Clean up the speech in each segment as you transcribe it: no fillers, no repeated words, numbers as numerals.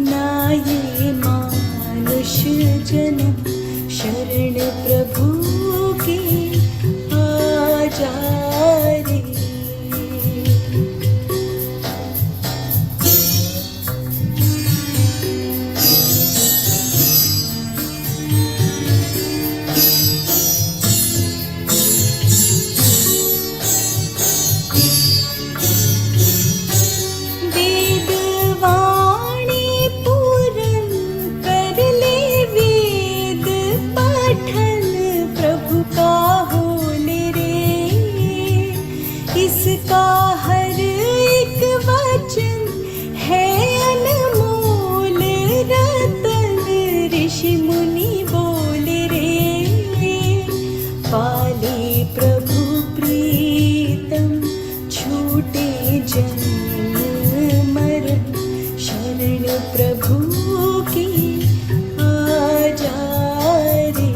ना ये मानुष जन्म शरण प्रभु की आ जा रे। इसका हर एक वचन है अनमोल रतन, ऋषि मुनि बोल रे। पाले प्रभु प्रीतम छूटे जन्म मरण, शरण प्रभु की आ जा रे।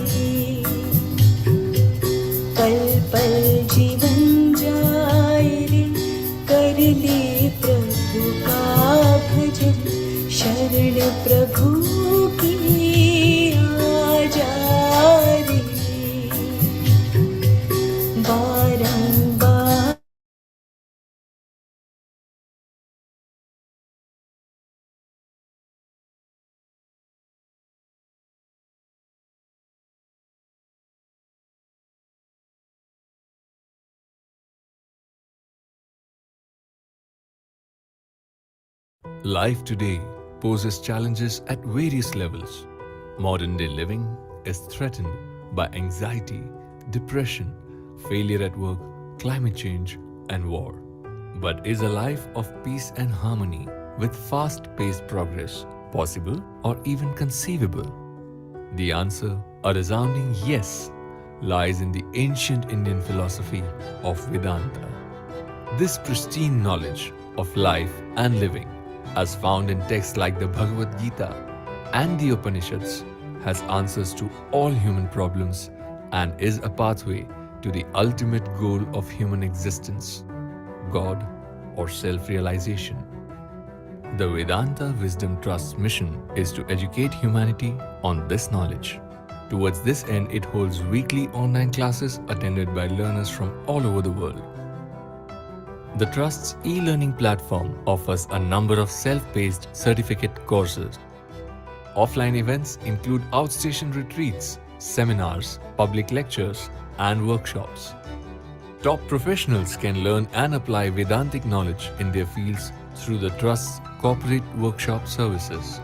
पल पल जीवन ले प्रभु का भजन, शरण प्रभु की आ जा रे। बारंबार Life today poses challenges at various levels. Modern day living is threatened by anxiety, depression, failure at work, climate change, and war. But is a life of peace and harmony with fast-paced progress possible or even conceivable? The answer, a resounding yes, lies in the ancient Indian philosophy of Vedanta. This pristine knowledge of life and living, as found in texts like the Bhagavad Gita and the Upanishads, has answers to all human problems and is a pathway to the ultimate goal of human existence, God or self-realization. The Vedanta Wisdom Trust's mission is to educate humanity on this knowledge. Towards this end, it holds weekly online classes attended by learners from all over the world. The Trust's e-learning platform offers a number of self-paced certificate courses. Offline events include outstation retreats, seminars, public lectures, and workshops. Top professionals can learn and apply Vedantic knowledge in their fields through the Trust's corporate workshop services.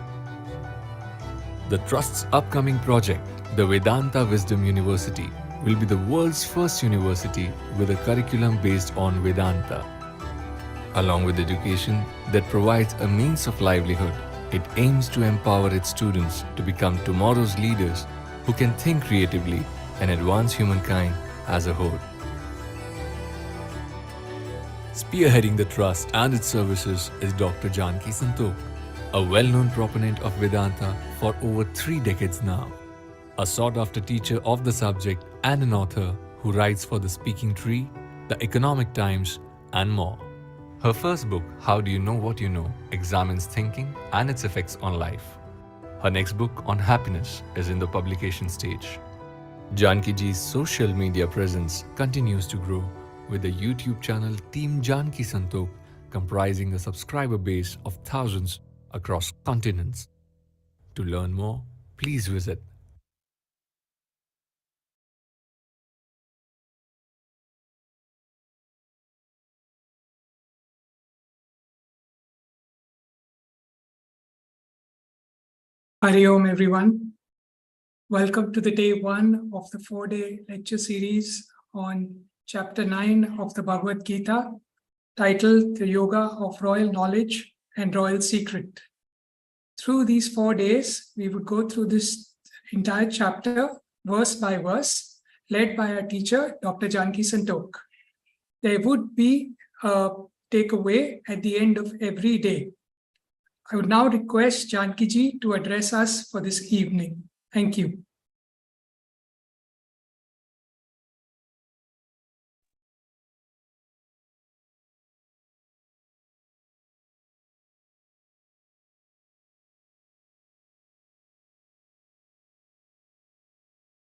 The Trust's upcoming project, the Vedanta Wisdom University, will be the world's first university with a curriculum based on Vedanta. Along with education that provides a means of livelihood, it aims to empower its students to become tomorrow's leaders who can think creatively and advance humankind as a whole. Spearheading the Trust and its services is Dr. Janki Santoke, a well-known proponent of Vedanta for over 3 decades now, a sought-after teacher of the subject and an author who writes for The Speaking Tree, The Economic Times, and more. Her first book, How Do You Know What You Know, examines thinking and its effects on life. Her next book on happiness is in the publication stage. Janki ji's social media presence continues to grow with the YouTube channel Team Janki Santoke comprising a subscriber base of thousands across continents. To learn more, please visit Hari Om, everyone. Welcome to the day 1 of the 4-day lecture series on chapter 9 of the Bhagavad Gita, titled The Yoga of Royal Knowledge and Royal Secret. Through these 4 days, we would go through this entire chapter, verse by verse, led by our teacher, Dr. Janki Santoke. There would be a takeaway at the end of every day. I would now request Janki ji to address us for this evening. Thank you.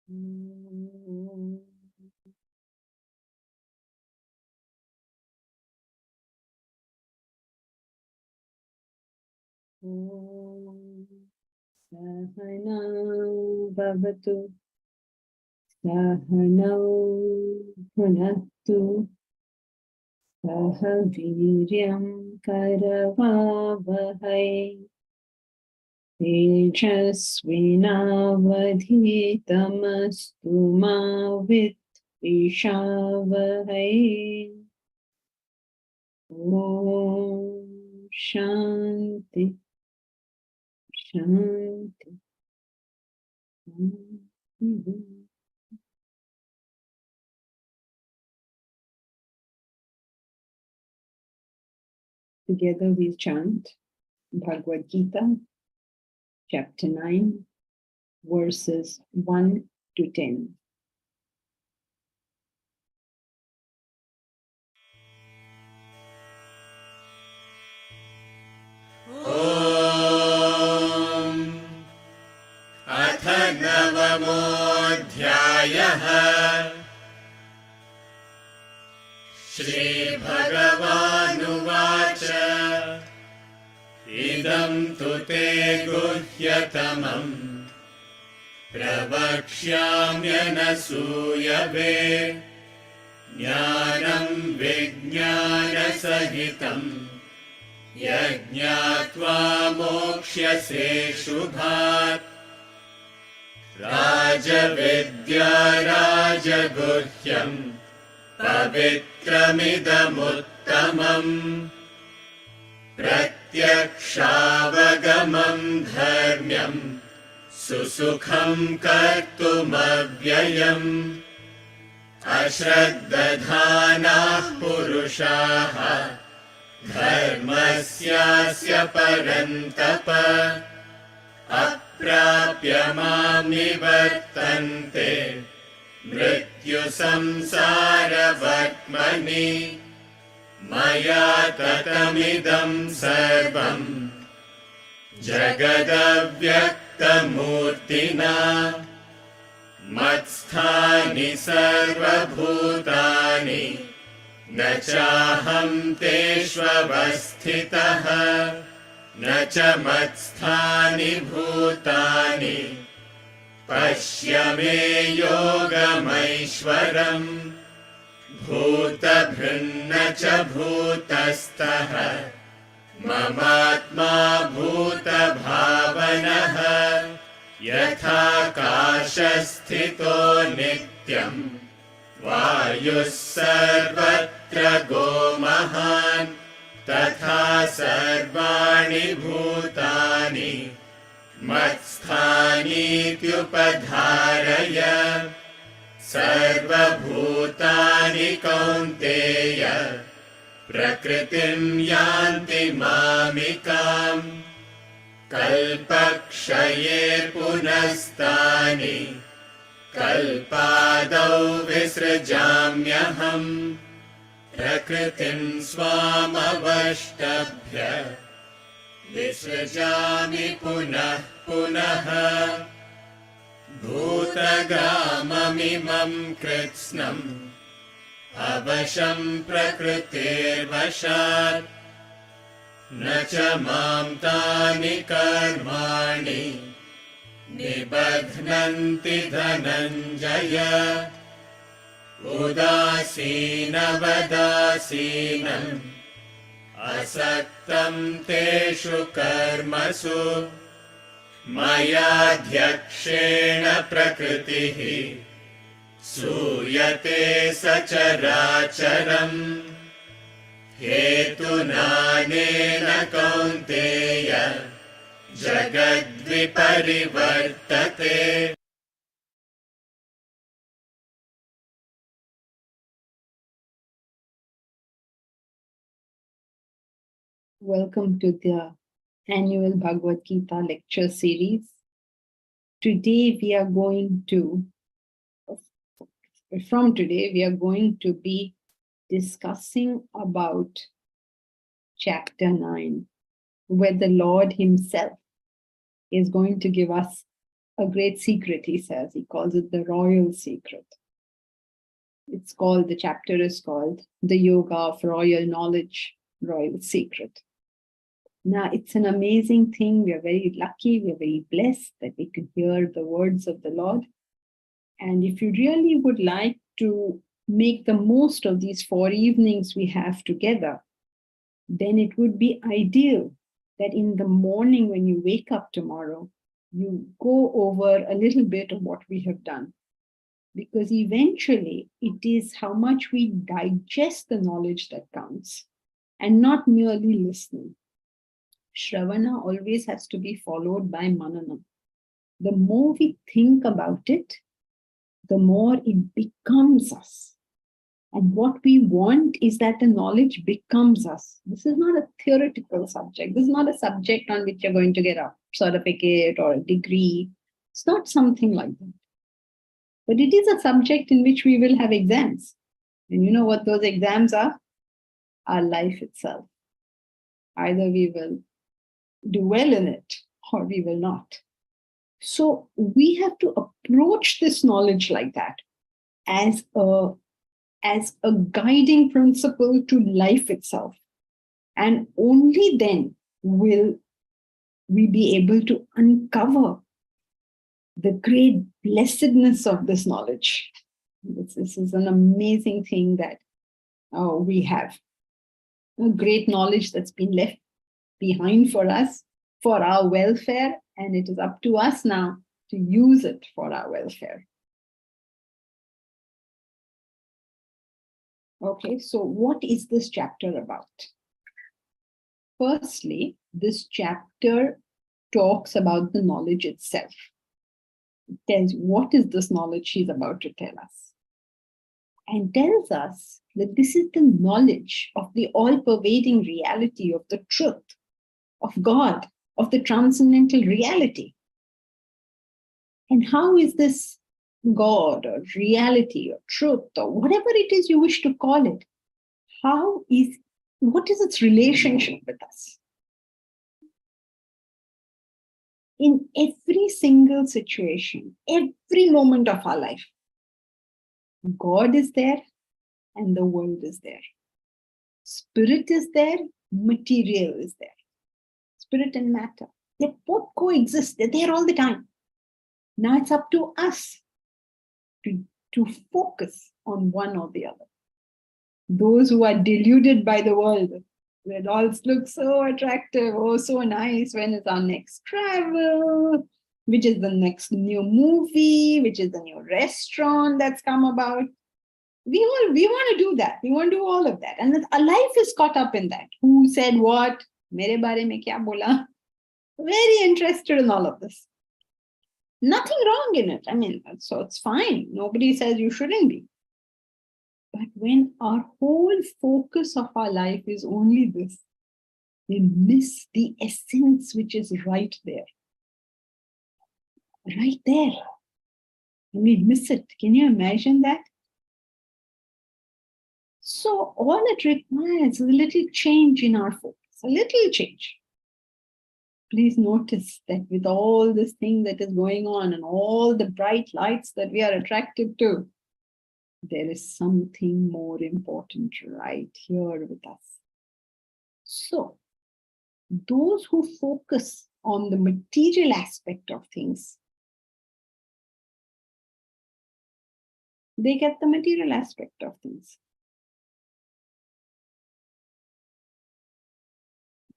Sahana bhavatu sahanau bhunaktu saha viryam karavavahai tejasvinavadhitamastu ma vidvishavahai. Om Shanti Shanti. Together we chant Bhagavad Gita, chapter 9, verses 1 to 10. अथ नवमोऽध्यायः श्रीभगवानुवाच इदं तु ते गुह्यतमम् प्रवक्ष्याम्यनसूयवे ज्ञानं विज्ञानसहितम् यज्ञात्वा मोक्ष्यसे शुभात् राजविद्या राजगुह्यम् पवित्रमिदमुत्तमम् प्रत्यक्षावगमम् धर्म्यम् सुसुखम् कर्तुमव्ययम् अश्रद्दधानाः पुरुषाः धर्मस्यास्य परन्तप अप्राप्य मां निवर्तन्ते मृत्युसंसारवर्त्मनि मया ततमिदं सर्वं जगदव्यक्तमूर्तिना मत्स्थानि सर्वभूतानि न चाहं तेष्वस्थितः न च मत्स्थानि भूतानि पश्य मे योगमैश्वरम् भूतभृन्न च भूतस्थः ममात्मा भूतभावनः यथाकाशस्थितो नित्यम् वायुः सर्वत्र गोमहान् तथा सर्वाणि भूतानि मत्स्थानीत्युपधारय सर्वभूतानि कौन्तेय प्रकृतिं यान्ति मामिकाम् कल्पक्षये पुनस्तानि कल्पादौ विसृजाम्यहम् प्रकृतिं स्वामवष्टभ्य विसृजामि पुनः पुनः भूतग्राममिमं कृत्स्नम् अवशं प्रकृतेर्वशात् न च मां तानि कर्माणि निबध्नन्ति धनञ्जय उदासीनवदासीनम् असक्तं तेषु कर्मसु मयाध्यक्षेण प्रकृतिः सूयते सचराचरम् हेतुनानेन कौन्तेय जगद्विपरिवर्तते. Welcome to the annual Bhagavad Gita lecture series. Today we are going to be discussing about chapter 9, where the Lord himself is going to give us a great secret, he says. He calls it the royal secret. It's called, the chapter is called The Yoga of Royal Knowledge, Royal Secret. Now, it's an amazing thing. We are very lucky, we are very blessed that we can hear the words of the Lord. And if you really would like to make the most of these 4 evenings we have together, then it would be ideal that in the morning when you wake up tomorrow, you go over a little bit of what we have done. Because eventually it is how much we digest the knowledge that counts, and not merely listening. Shravana always has to be followed by manana. The more we think about it, the more it becomes us. And what we want is that the knowledge becomes us. This is not a theoretical subject. This is not a subject on which you're going to get a certificate or a degree. It's not something like that. But it is a subject in which we will have exams. And you know what those exams are? Our life itself. Either we will do well in it or we will not. So we have to approach this knowledge like that, as a guiding principle to life itself. And only then will we be able to uncover the great blessedness of this knowledge. This is an amazing thing that we have. A great knowledge that's been left behind for us, for our welfare, and it is up to us now to use it for our welfare. Okay, so what is this chapter about? Firstly, this chapter talks about the knowledge itself. It tells what is this knowledge she's about to tell us. And tells us that this is the knowledge of the all-pervading reality of the truth, of God, of the transcendental reality. And how is this God or reality or truth or whatever it is you wish to call it, what is its relationship with us? In every single situation, every moment of our life, God is there and the world is there. Spirit is there, material is there. Spirit and matter, they both coexist, they're there all the time. Now it's up to us to focus on one or the other. Those who are deluded by the world, it all looks so attractive, oh, so nice. When is our next travel? Which is the next new movie? Which is the new restaurant that's come about? We want to do that. We want to do all of that. And our life is caught up in that. Who said what? Mere bare mein kya bola? Very interested in all of this. Nothing wrong in it. I mean, so it's fine. Nobody says you shouldn't be. But when our whole focus of our life is only this, we miss the essence which is right there. Right there. And we miss it. Can you imagine that? So all it requires is a little change in our focus, a little change. Please notice that with all this thing that is going on and all the bright lights that we are attracted to, there is something more important right here with us. So, those who focus on the material aspect of things, they get the material aspect of things.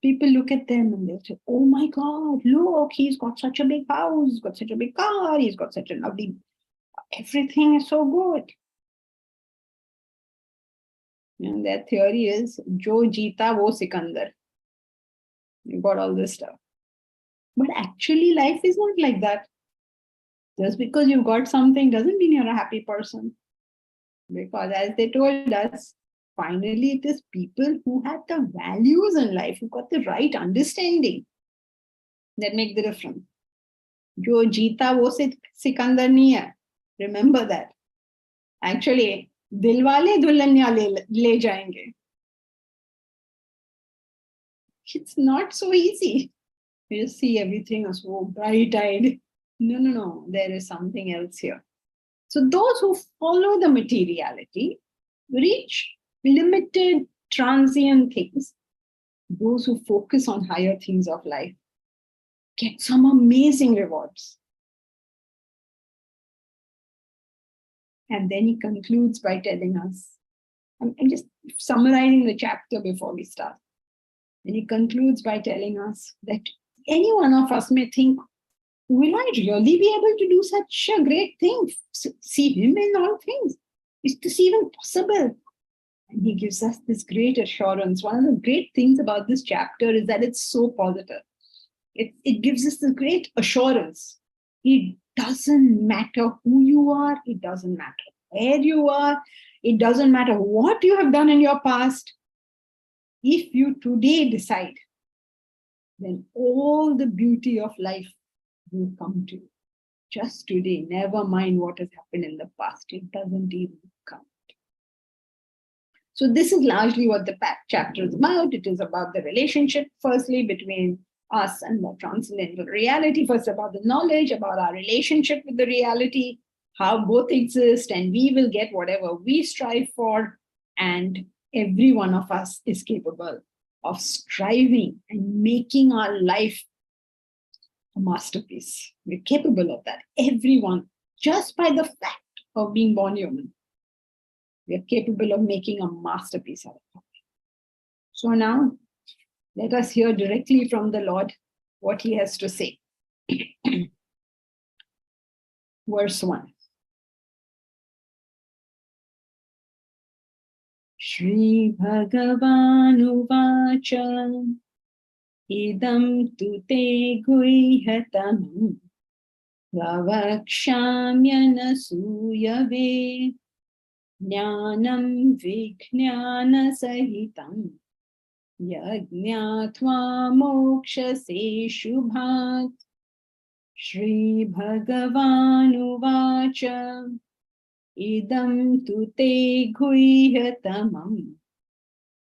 People look at them and they'll say, oh my God, look, he's got such a big house, he's got such a big car, he's got such a lovely, everything is so good. And their theory is, Jo jeeta wo Sikandar. You got all this stuff. But actually, life is not like that. Just because you've got something doesn't mean you're a happy person. Because as they told us, finally, it is people who have the values in life, who got the right understanding, that make the difference. Jo jeeta wo Sikandar nahi hai. Remember that. Actually, Dilwale Dulhania le jayenge. It's not so easy. You just see everything as so bright-eyed. no, there is something else here. So those who follow the materiality reach limited, transient things. Those who focus on higher things of life get some amazing rewards. And then he concludes by telling us, I'm just summarizing the chapter before we start. And he concludes by telling us that any one of us may think, will I really be able to do such a great thing? See him in all things. Is this even possible? And he gives us this great assurance. One of the great things about this chapter is that it's so positive. It gives us the great assurance. It doesn't matter who you are. It doesn't matter where you are. It doesn't matter what you have done in your past. If you today decide, then all the beauty of life will come to you. Just today, never mind what has happened in the past. It doesn't even count. So this is largely what the chapter is about. It is about the relationship, firstly, between us and the transcendental reality. First, about the knowledge, about our relationship with the reality, how both exist, and we will get whatever we strive for. And every one of us is capable of striving and making our life a masterpiece. We're capable of that. Everyone, just by the fact of being born human, we are capable of making a masterpiece out of it. So now, let us hear directly from the Lord what he has to say. Verse 1. Shri Bhagavan Uvacha Idam tu te guhyatam Pravakshamyana suyave Jnanam Vijnana Sahitam Yajnatva Mokshase Shubhat. Shri Bhagavan Uvacha Idam tu te guhyatamam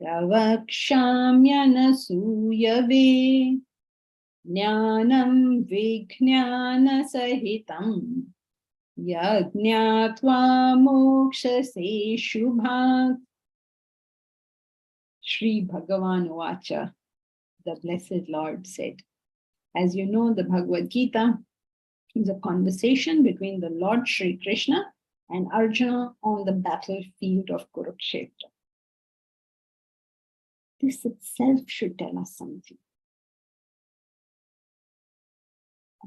Pravakshamyana suyave Jnanam Vijnana Sahitam Yajnatva Mokshase Shubhat. Shri Bhagavan Uvacha, the Blessed Lord said. As you know, the Bhagavad Gita is a conversation between the Lord Shri Krishna and Arjuna on the battlefield of Kurukshetra. This itself should tell us something.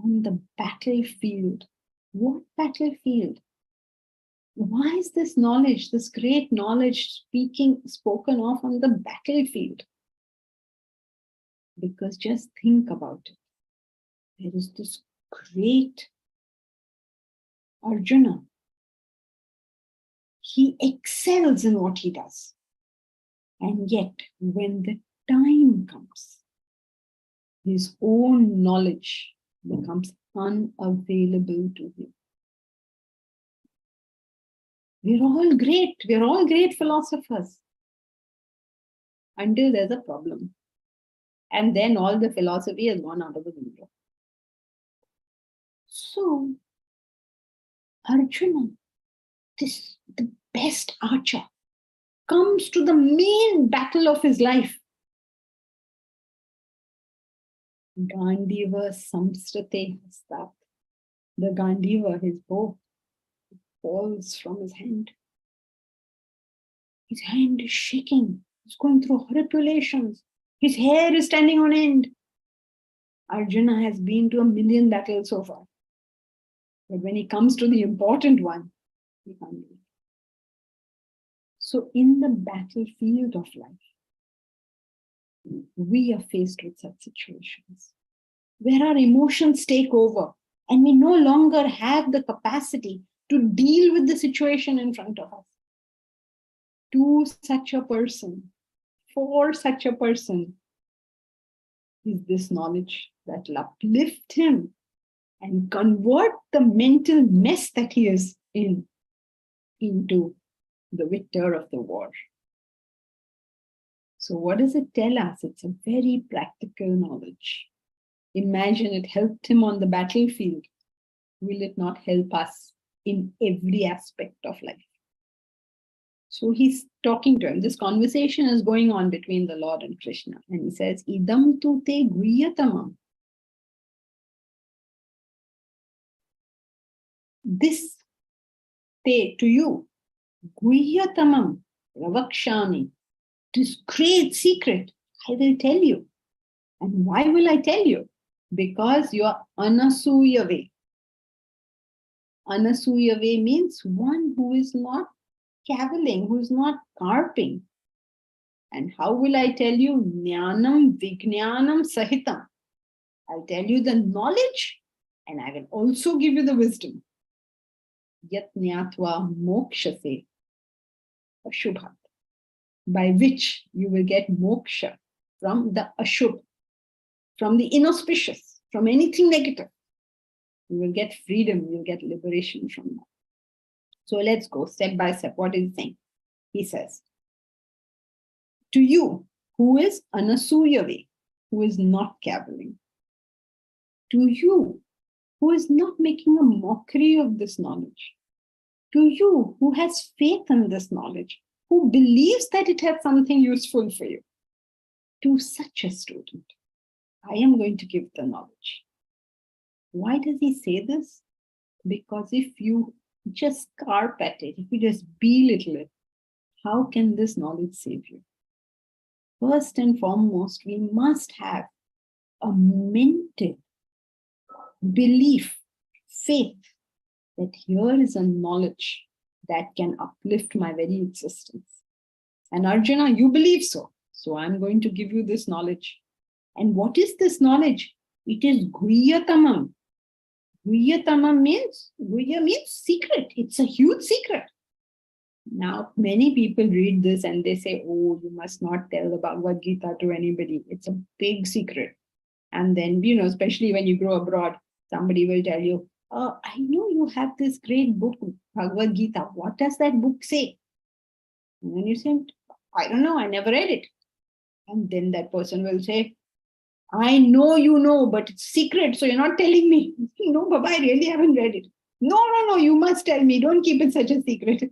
On the battlefield. What battlefield? Why is this knowledge, this great knowledge spoken of on the battlefield? Because just think about it. There is this great Arjuna. He excels in what he does. And yet, when the time comes, his own knowledge becomes unavailable to him. We're all great philosophers. Until there's a problem. And then all the philosophy has gone out of the window. So, Arjuna, the best archer, comes to the main battle of his life. Gandiva samstrate hastat. The Gandiva, his bow, falls from his hand. His hand is shaking. He's going through horripilations. His hair is standing on end. Arjuna has been to 1,000,000 battles so far. But when he comes to the important one, he can't do it. So in the battlefield of life, we are faced with such situations where our emotions take over and we no longer have the capacity to deal with the situation in front of us. To such a person, for such a person, is this knowledge that will uplift him and convert the mental mess that he is in into the victor of the war. So what does it tell us? It's a very practical knowledge. Imagine it helped him on the battlefield. will it not help us in every aspect of life? So he's talking to him. This conversation is going on between the Lord and Krishna. And he says, Idam tu te guhyatamam. This te, to you, guhyatamam ravakshami. This great secret, I will tell you. And why will I tell you? Because you are anasuyave. Anasuyave means one who is not cavilling, who is not carping. And how will I tell you? Jnanam vijnanam sahitam. I'll tell you the knowledge and I will also give you the wisdom. Yat jnatva mokshase ashubhat. By which you will get moksha from the ashubh, from the inauspicious, from anything negative. You will get freedom, you will get liberation from that. So let's go step by step. What is he saying? He says, to you who is anasuyave, who is not cavilling, to you who is not making a mockery of this knowledge, to you who has faith in this knowledge, who believes that it has something useful for you, to such a student, I am going to give the knowledge. Why does he say this? Because if you just carp at it, if you just belittle it, how can this knowledge save you? First and foremost, we must have a mental belief, faith, that here is a knowledge that can uplift my very existence. And Arjuna, you believe so. So I'm going to give you this knowledge. And what is this knowledge? It is guhyatamam. Guhyatamam means secret. It's a huge secret. Now, many people read this and they say, oh, you must not tell the Bhagavad Gita to anybody. It's a big secret. And then, especially when you grow abroad, somebody will tell you, oh, I know you have this great book, Bhagavad Gita. What does that book say? And then you say, I don't know, I never read it. And then that person will say, I know you know, but it's secret, so you're not telling me. No, Baba, I really haven't read it. No, you must tell me. Don't keep it such a secret.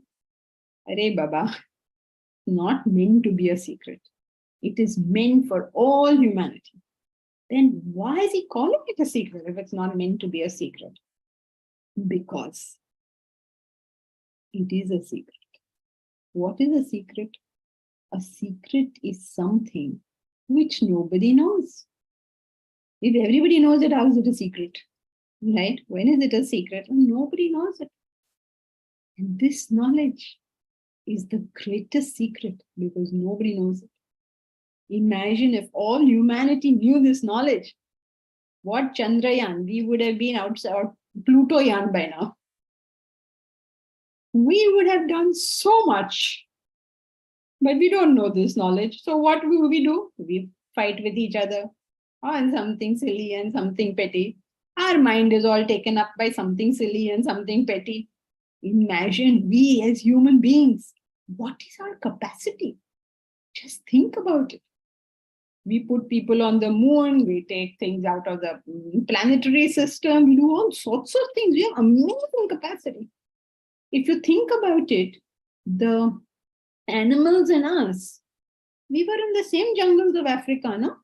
Arey Baba, not meant to be a secret. It is meant for all humanity. Then why is he calling it a secret if it's not meant to be a secret? Because it is a secret. What is a secret? A secret is something which nobody knows. If everybody knows it, how is it a secret? Right? When is it a secret? Nobody knows it. And this knowledge is the greatest secret because nobody knows it. Imagine if all humanity knew this knowledge. What Chandrayaan? We would have been outside Plutoyaan by now. We would have done so much. But we don't know this knowledge. So what will we do? We fight with each other on something silly and something petty. Our mind is all taken up by something silly and something petty. Imagine we as human beings. What is our capacity? Just think about it. We put people on the moon. We take things out of the planetary system. We do all sorts of things. We have amazing capacity. If you think about it, the animals and us, we were in the same jungles of Africa, no?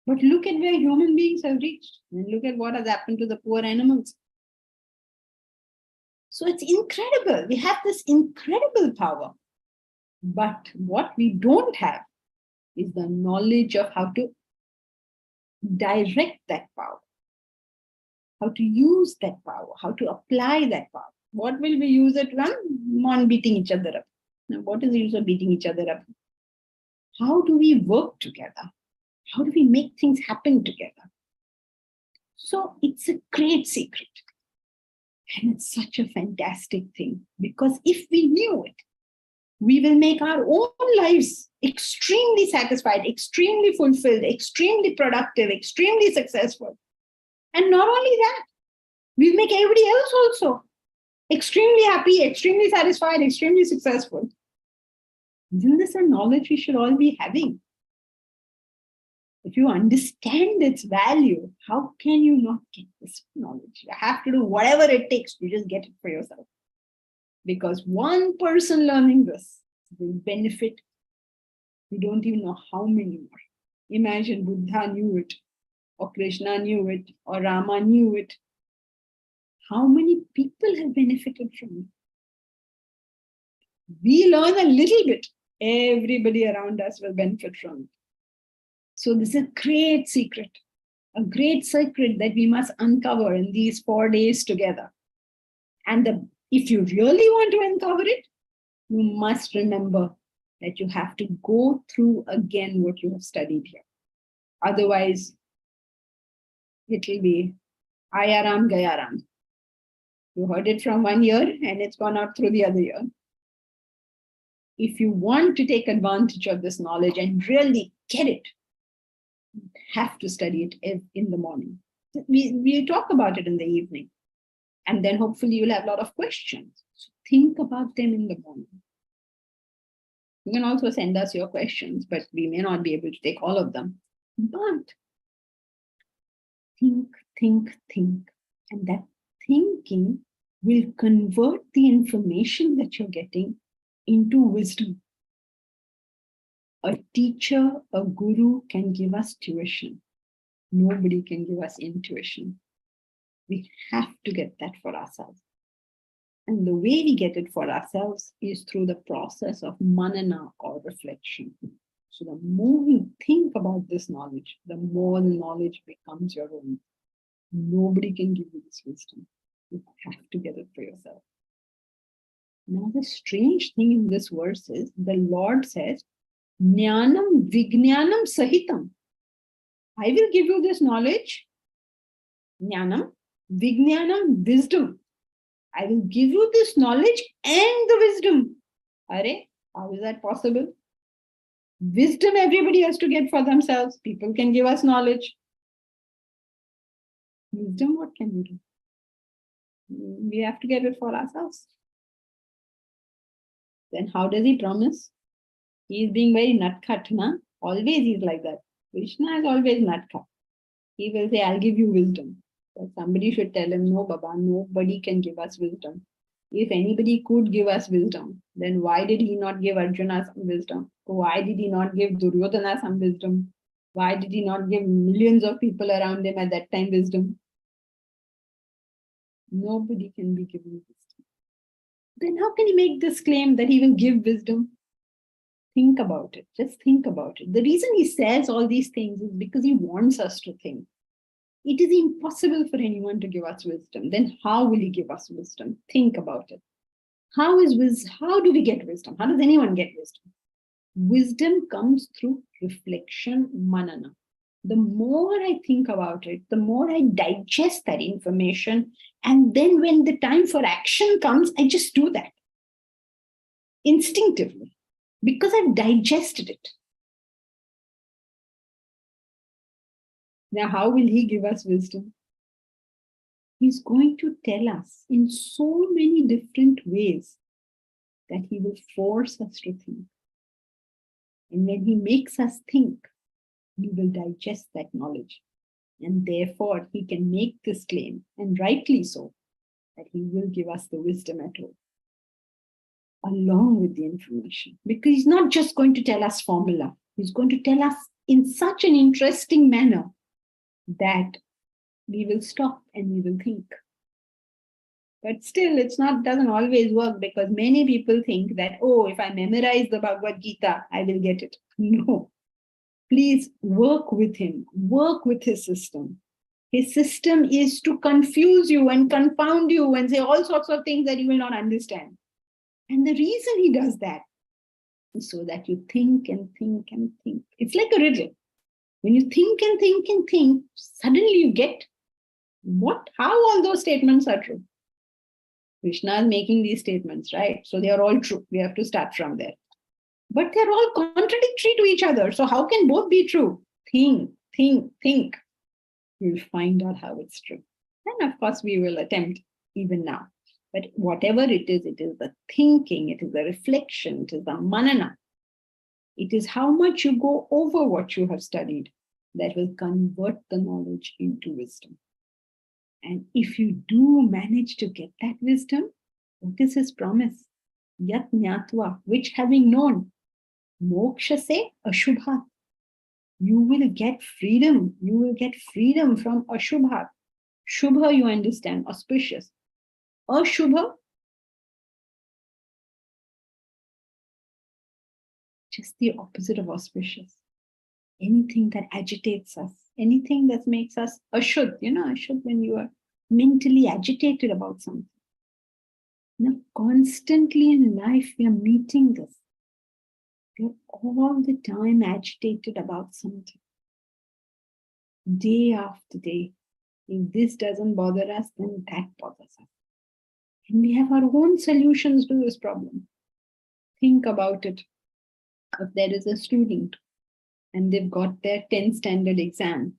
But look at where human beings have reached and look at what has happened to the poor animals. So it's incredible. We have this incredible power. But what we don't have is the knowledge of how to direct that power, how to use that power, how to apply that power. What will we use it on beating each other up? Now, what is the use of beating each other up? How do we work together? How do we make things happen together? So it's a great secret. And it's such a fantastic thing because if we knew it, we will make our own lives extremely satisfied, extremely fulfilled, extremely productive, extremely successful. And not only that, we'll make everybody else also extremely happy, extremely satisfied, extremely successful. Isn't this a knowledge we should all be having? If you understand its value, how can you not get this knowledge? You have to do whatever it takes to just get it for yourself. Because one person learning this will benefit, you don't even know how many more. Imagine Buddha knew it, or Krishna knew it, or Rama knew it. How many people have benefited from it? We learn a little bit, everybody around us will benefit from it. So this is a great secret that we must uncover in these 4 days together. And if you really want to uncover it, you must remember that you have to go through again what you have studied here. Otherwise, it will be ayaram gayaram. You heard it from one ear and it's gone out through the other ear. If you want to take advantage of this knowledge and really get it, you have to study it in the morning. We talk about it in the evening. And then hopefully you'll have a lot of questions. So think about them in the morning. You can also send us your questions, but we may not be able to take all of them. But think. And that thinking will convert the information that you're getting into wisdom. A teacher, a guru can give us tuition. Nobody can give us intuition. We have to get that for ourselves. And the way we get it for ourselves is through the process of manana or reflection. So the more you think about this knowledge, the more the knowledge becomes your own. Nobody can give you this wisdom. You have to get it for yourself. Now the strange thing in this verse is the Lord says, Jnanam Vijnanam Sahitam. I will give you this knowledge. Jnanam Vijnanam, wisdom. I will give you this knowledge and the wisdom. Are, how is that possible? Wisdom everybody has to get for themselves. People can give us knowledge. Wisdom, what can we do? We have to get it for ourselves. Then how does he promise? He is being very nutcut, na? Always he's like that. Krishna is always nutcut. He will say, I'll give you wisdom. But somebody should tell him, no, Baba, nobody can give us wisdom. If anybody could give us wisdom, then why did he not give Arjuna some wisdom? Why did he not give Duryodhana some wisdom? Why did he not give millions of people around him at that time wisdom? Nobody can be given wisdom. Then how can he make this claim that he will give wisdom? Think about it. Just think about it. The reason he says all these things is because he wants us to think. It is impossible for anyone to give us wisdom. Then how will he give us wisdom? Think about it. How do we get wisdom? How does anyone get wisdom? Wisdom comes through reflection, manana. The more I think about it, the more I digest that information. And then when the time for action comes, I just do that instinctively because I've digested it. Now, how will he give us wisdom? He's going to tell us in so many different ways that he will force us to think. And when he makes us think, we will digest that knowledge. And therefore, he can make this claim, and rightly so, that he will give us the wisdom at all, along with the information. Because he's not just going to tell us formula. He's going to tell us in such an interesting manner that we will stop and we will think. But still, doesn't always work, because many people think that, oh, if I memorize the Bhagavad Gita, I will get it. No. Please work with him, work with his system. His system is to confuse you and confound you and say all sorts of things that you will not understand. And the reason he does that is so that you think and think and think. It's like a riddle. When you think and think and think, suddenly you get how all those statements are true. Krishna is making these statements, right? So they are all true. We have to start from there. But they're all contradictory to each other. So how can both be true? Think. You'll find out how it's true. And of course, we will attempt even now. But whatever it is the thinking, it is the reflection, it is the manana. It is how much you go over what you have studied. that will convert the knowledge into wisdom. And if you do manage to get that wisdom, what is his promise? Yat Nyatva, which having known, moksha se ashubhat. You will get freedom. You will get freedom from ashubhat. Shubha, you understand, auspicious. Ashubha, just the opposite of auspicious. Anything that agitates us, anything that makes us ashud, ashud when you are mentally agitated about something. Now, constantly in life, we are meeting this. We are all the time agitated about something. Day after day. If this doesn't bother us, then that bothers us. And we have our own solutions to this problem. Think about it. If there is a student and they've got their 10th standard exam,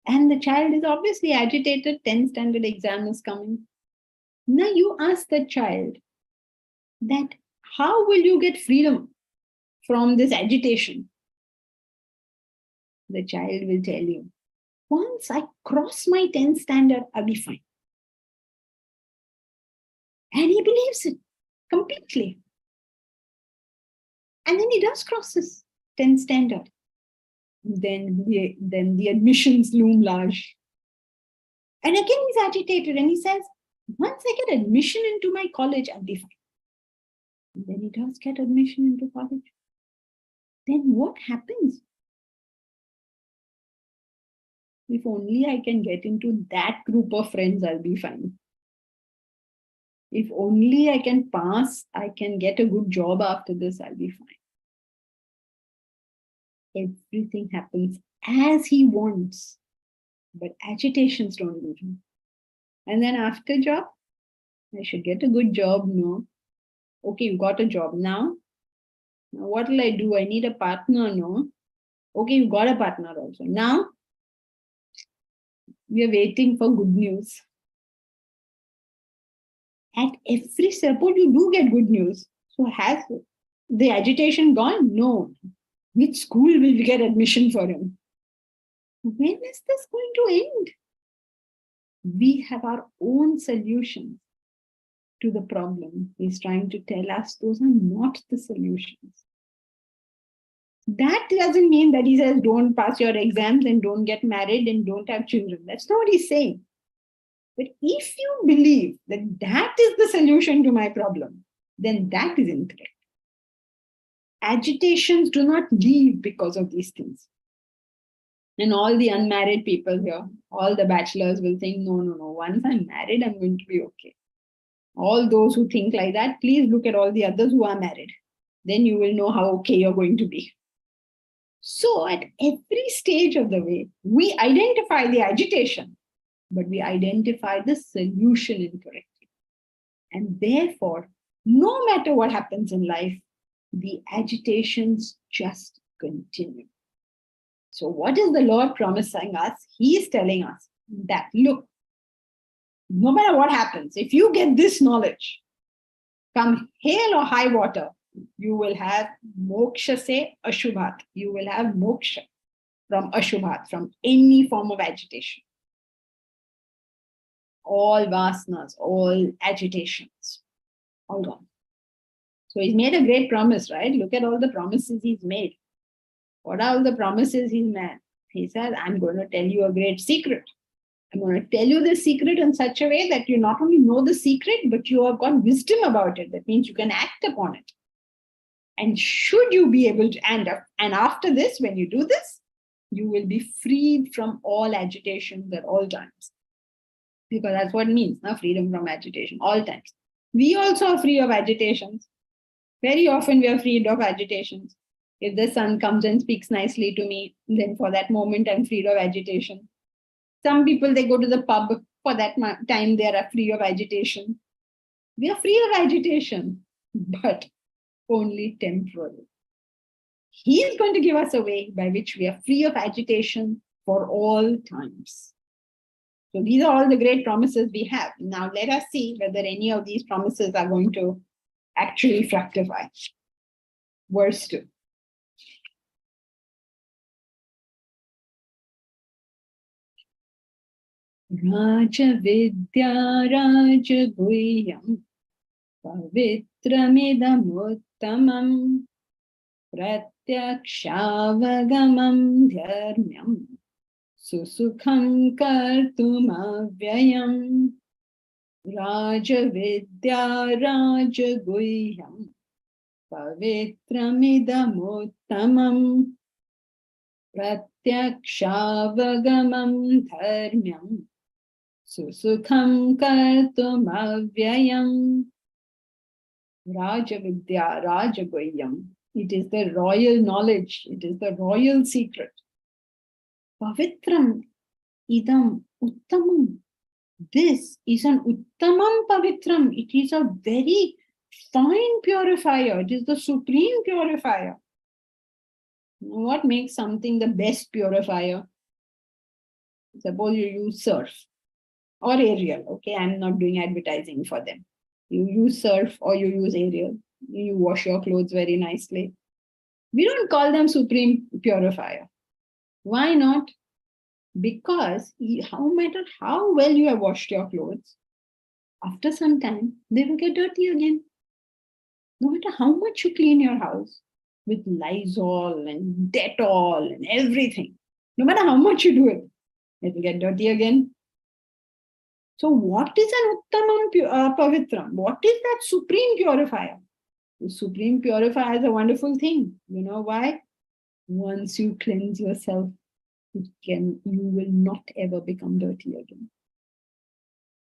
and the child is obviously agitated, 10th standard exam is coming. Now you ask the child that how will you get freedom from this agitation? The child will tell you, once I cross my 10th standard, I'll be fine. And he believes it completely. And then he does cross his 10th standard. Then the admissions loom large. And again he's agitated and he says, once I get admission into my college, I'll be fine. And then he does get admission into college. Then what happens? If only I can get into that group of friends, I'll be fine. If only I can pass, I can get a good job after this, I'll be fine. Everything happens as he wants, but agitations don't leave him. And then after job, I should get a good job, no? Okay, you got a job now. Now what will I do? I need a partner, no? Okay, you got a partner also. Now, we are waiting for good news. At every step, you do get good news. So has the agitation gone? No. Which school will we get admission for him? When is this going to end? We have our own solutions to the problem. He's trying to tell us those are not the solutions. That doesn't mean that he says don't pass your exams and don't get married and don't have children. That's not what he's saying. But if you believe that that is the solution to my problem, then that is incorrect. Agitations do not leave because of these things. And all the unmarried people here, all the bachelors will think, no. Once I'm married, I'm going to be okay. All those who think like that, please look at all the others who are married. Then you will know how okay you're going to be. So at every stage of the way, we identify the agitation, but we identify the solution incorrectly. And therefore, no matter what happens in life, the agitations just continue. So what is the Lord promising us? He is telling us that, look, no matter what happens, if you get this knowledge, come hail or high water, you will have moksha se ashubhat. You will have moksha from ashubhat, from any form of agitation. All vasanas, all agitations, all gone. So he's made a great promise, right? Look at all the promises he's made. What are all the promises he's made? He says, I'm going to tell you a great secret. I'm going to tell you the secret in such a way that you not only know the secret, but you have got wisdom about it. That means you can act upon it. And should you be able to, and after this, when you do this, you will be freed from all agitations at all times. Because that's what it means, now freedom from agitation, all times. We also are free of agitations. Very often we are freed of agitations. If the son comes and speaks nicely to me, then for that moment I'm freed of agitation. Some people, they go to the pub, for that time they are free of agitation. We are free of agitation, but only temporarily. He is going to give us a way by which we are free of agitation for all times. So these are all the great promises we have. Now let us see whether any of these promises are going to actually fructify. Verse 2. Raja Vidya Raja Guhyam Pavitramidamuttamam Pratyakshaavagamam Dharmyam Susukham Kartumavyayam Raja Vidya Raja Guhyam Pavitramidamuttamam Pratyakshaavagamam Dharmyam Susukham Kartumavyayam Raja Vidya, Raja Guhyam. It is the royal knowledge. It is the royal secret. Pavitram idam uttamam. This is an uttamam pavitram. It is a very fine purifier. It is the supreme purifier. What makes something the best purifier? Suppose you use Surf or Ariel. Okay, I'm not doing advertising for them. You use Surf or you use Ariel. You wash your clothes very nicely. We don't call them supreme purifier. Why not? Because no matter how well you have washed your clothes, after some time, they will get dirty again. No matter how much you clean your house with Lysol and Dettol and everything, no matter how much you do it, it will get dirty again. So what is an Uttamam Pavitram? What is that supreme purifier? The supreme purifier is a wonderful thing. You know why? Once you cleanse yourself, you will not ever become dirty again.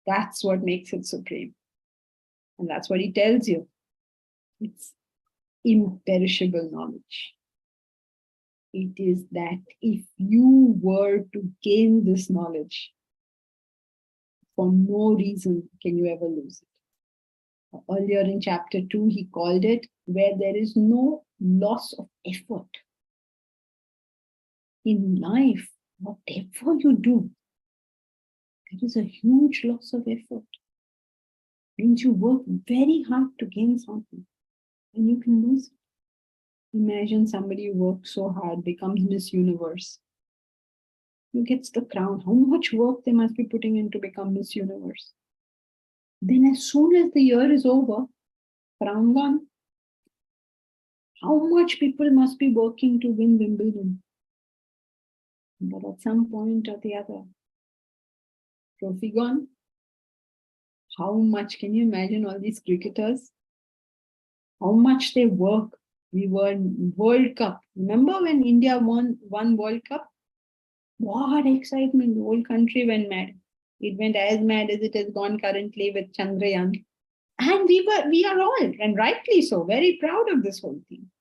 That's what makes it supreme. And that's what he tells you. It's imperishable knowledge. It is that if you were to gain this knowledge, for no reason can you ever lose it. Earlier in chapter 2, he called it where there is no loss of effort. In life, whatever you do, there is a huge loss of effort. Means you work very hard to gain something and you can lose it. Imagine somebody who works so hard, becomes Miss Universe. Who gets the crown? How much work they must be putting in to become Miss Universe. Then as soon as the year is over, crown gone. How much people must be working to win Wimbledon? But at some point or the other, trophy gone. How much can you imagine all these cricketers? How much they work. We won World Cup. Remember when India won World Cup? What excitement. The whole country went mad. It went as mad as it has gone currently with Chandrayaan. And we are all, and rightly so, very proud of this whole thing.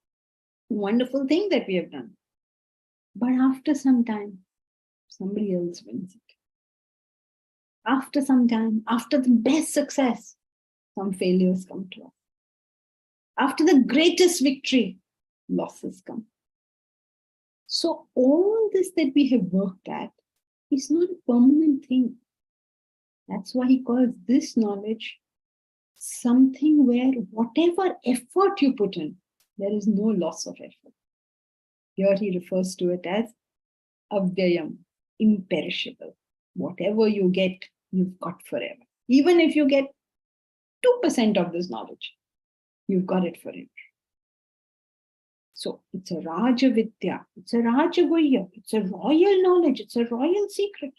Wonderful thing that we have done. But after some time, somebody else wins it. After some time, after the best success, some failures come to us. After the greatest victory, losses come. So all this that we have worked at is not a permanent thing. That's why he calls this knowledge something where whatever effort you put in, there is no loss of effort. Here he refers to it as avyayam, imperishable. Whatever you get, you've got forever. Even if you get 2% of this knowledge, you've got it forever. So it's a Raja Vidya, it's a Raja Guhya, it's a royal knowledge, it's a royal secret.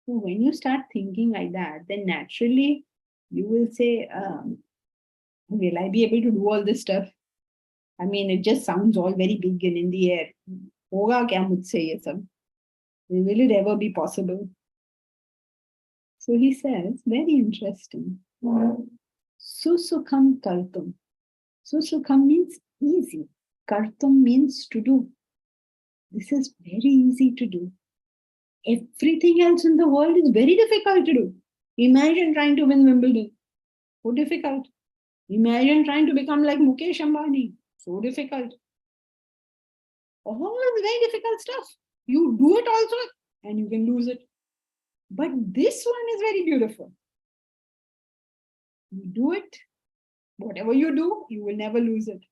So when you start thinking like that, then naturally you will say, will I be able to do all this stuff? I mean, it just sounds all very big and in the air. Hoga kya mujhse ye sab? Will it ever be possible? So he says, very interesting. Susukham kartum. Susukham means easy. Kartum means to do. This is very easy to do. Everything else in the world is very difficult to do. Imagine trying to win Wimbledon. So difficult. Imagine trying to become like Mukesh Ambani. So difficult. All is very difficult stuff. You do it also and you can lose it. But this one is very beautiful. You do it, whatever you do, you will never lose it.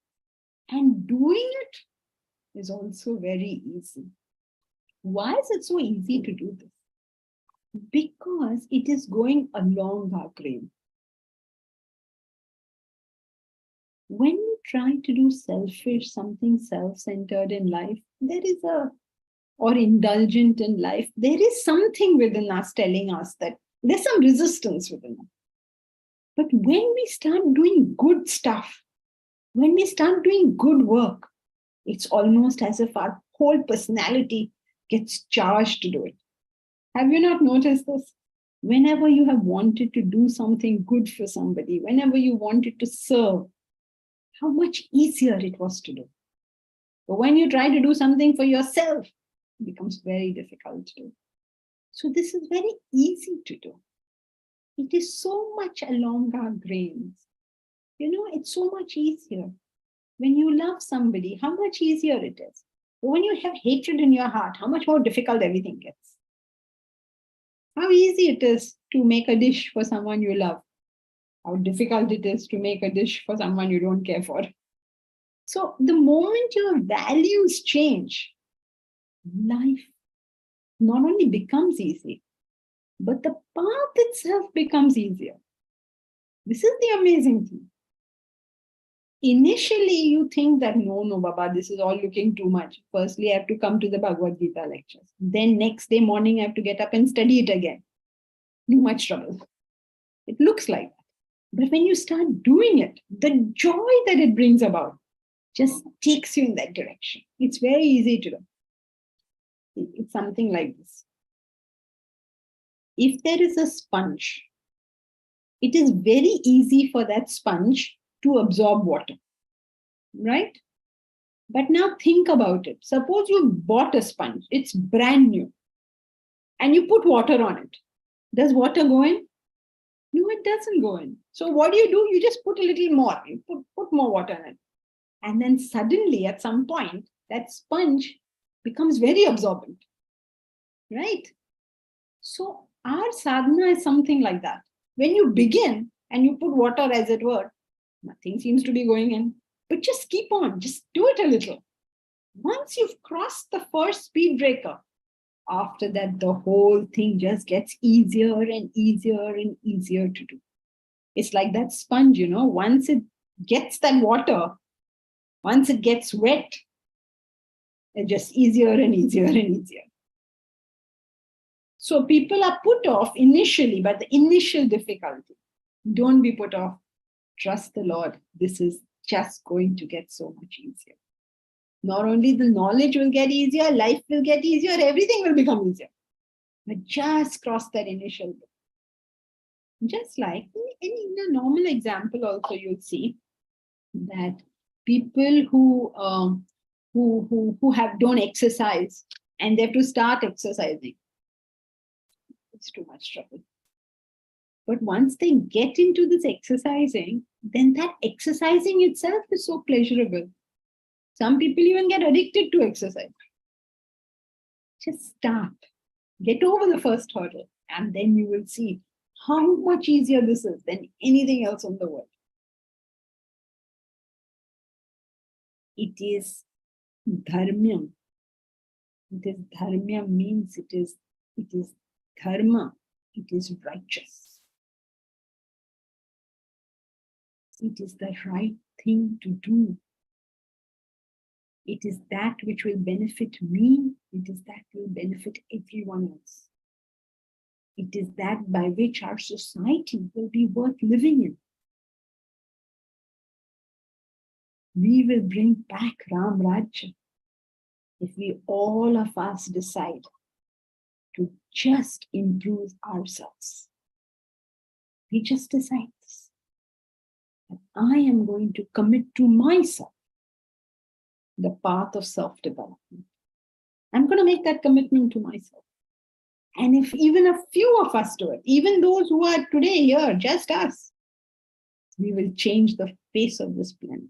And doing it is also very easy. Why is it so easy to do this? Because it is going along our grain. When we try to do selfish, something self-centered in life, or indulgent in life, there is something within us telling us that there's some resistance within us. But when we start doing good stuff, when we start doing good work, it's almost as if our whole personality gets charged to do it. Have you not noticed this? Whenever you have wanted to do something good for somebody, whenever you wanted to serve, how much easier it was to do. But when you try to do something for yourself, it becomes very difficult to do. So this is very easy to do. It is so much along our grains. It's so much easier. When you love somebody, how much easier it is. But when you have hatred in your heart, how much more difficult everything gets. How easy it is to make a dish for someone you love. How difficult it is to make a dish for someone you don't care for. So the moment your values change, life not only becomes easy, but the path itself becomes easier. This is the amazing thing. Initially, you think that, no, Baba, this is all looking too much. Firstly, I have to come to the Bhagavad Gita lectures. Then next day morning, I have to get up and study it again. Too much trouble. It looks like that. But when you start doing it, the joy that it brings about just takes you in that direction. It's very easy to do. It's something like this. If there is a sponge, it is very easy for that sponge to absorb water, right? But now think about it. Suppose you bought a sponge, it's brand new, and you put water on it. Does water go in? No, it doesn't go in. So what do? You just put a little more, you put more water in it. And then suddenly at some point, that sponge becomes very absorbent, right? So our sadhana is something like that. When you begin and you put water, as it were, nothing seems to be going in. But just keep on, just do it a little. Once you've crossed the first speed breaker, after that, the whole thing just gets easier and easier and easier to do. It's like that sponge, once it gets that water, once it gets wet, it's just easier and easier and easier. So people are put off initially by the initial difficulty. Don't be put off. Trust the Lord. This is just going to get so much easier. Not only the knowledge will get easier, life will get easier, everything will become easier. But just cross that initial bit. Just like in a normal example also, you'll see that people who don't exercise and they have to start exercising, it's too much trouble. But once they get into this exercising, then that exercising itself is so pleasurable. Some people even get addicted to exercise. Just start. Get over the first hurdle, and then you will see how much easier this is than anything else in the world. It is dharma. It is dharma means it is dharma. It is righteous. It is the right thing to do. It is that which will benefit me. It is that will benefit everyone else. It is that by which our society will be worth living in. We will bring back Ram Rajya if we all of us decide to just improve ourselves. We just decide this. That I am going to commit to myself the path of self-development. I'm going to make that commitment to myself. And if even a few of us do it, even those who are today here, just us, we will change the face of this planet.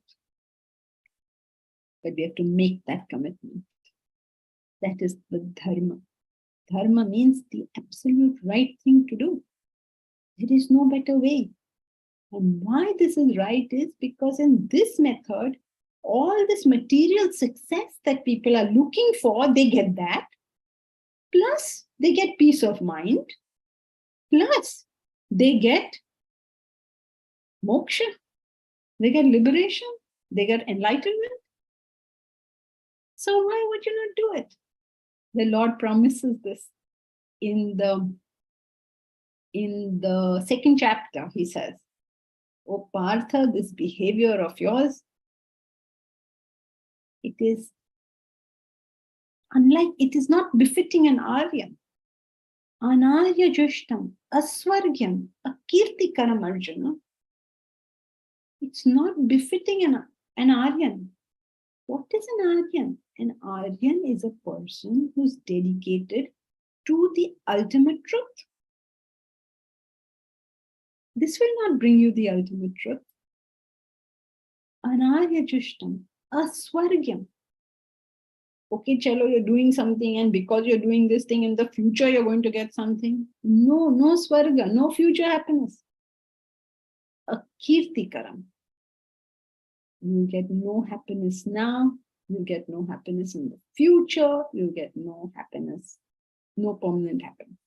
But we have to make that commitment. That is the dharma. Dharma means the absolute right thing to do. There is no better way. And why this is right is because in this method, all this material success that people are looking for, they get that. Plus, they get peace of mind. Plus, they get moksha, they get liberation, they get enlightenment. So why would you not do it? The Lord promises this in the second chapter. He says, "O Partha, this behavior of yours, it is not befitting an Aryan. Anarya Jushtam, Aswargyam, Akirtikaram Arjuna. It's not befitting an Aryan. What is an Aryan? An Aryan is a person who's dedicated to the ultimate truth. This will not bring you the ultimate truth. Anarya Jushtam, Aswargyam. Okay, chalo, you're doing something, and because you're doing this thing in the future, you're going to get something. No swarga, no future happiness. Akirtikaram. You get no happiness now, you get no happiness in the future, you get no happiness, no permanent happiness.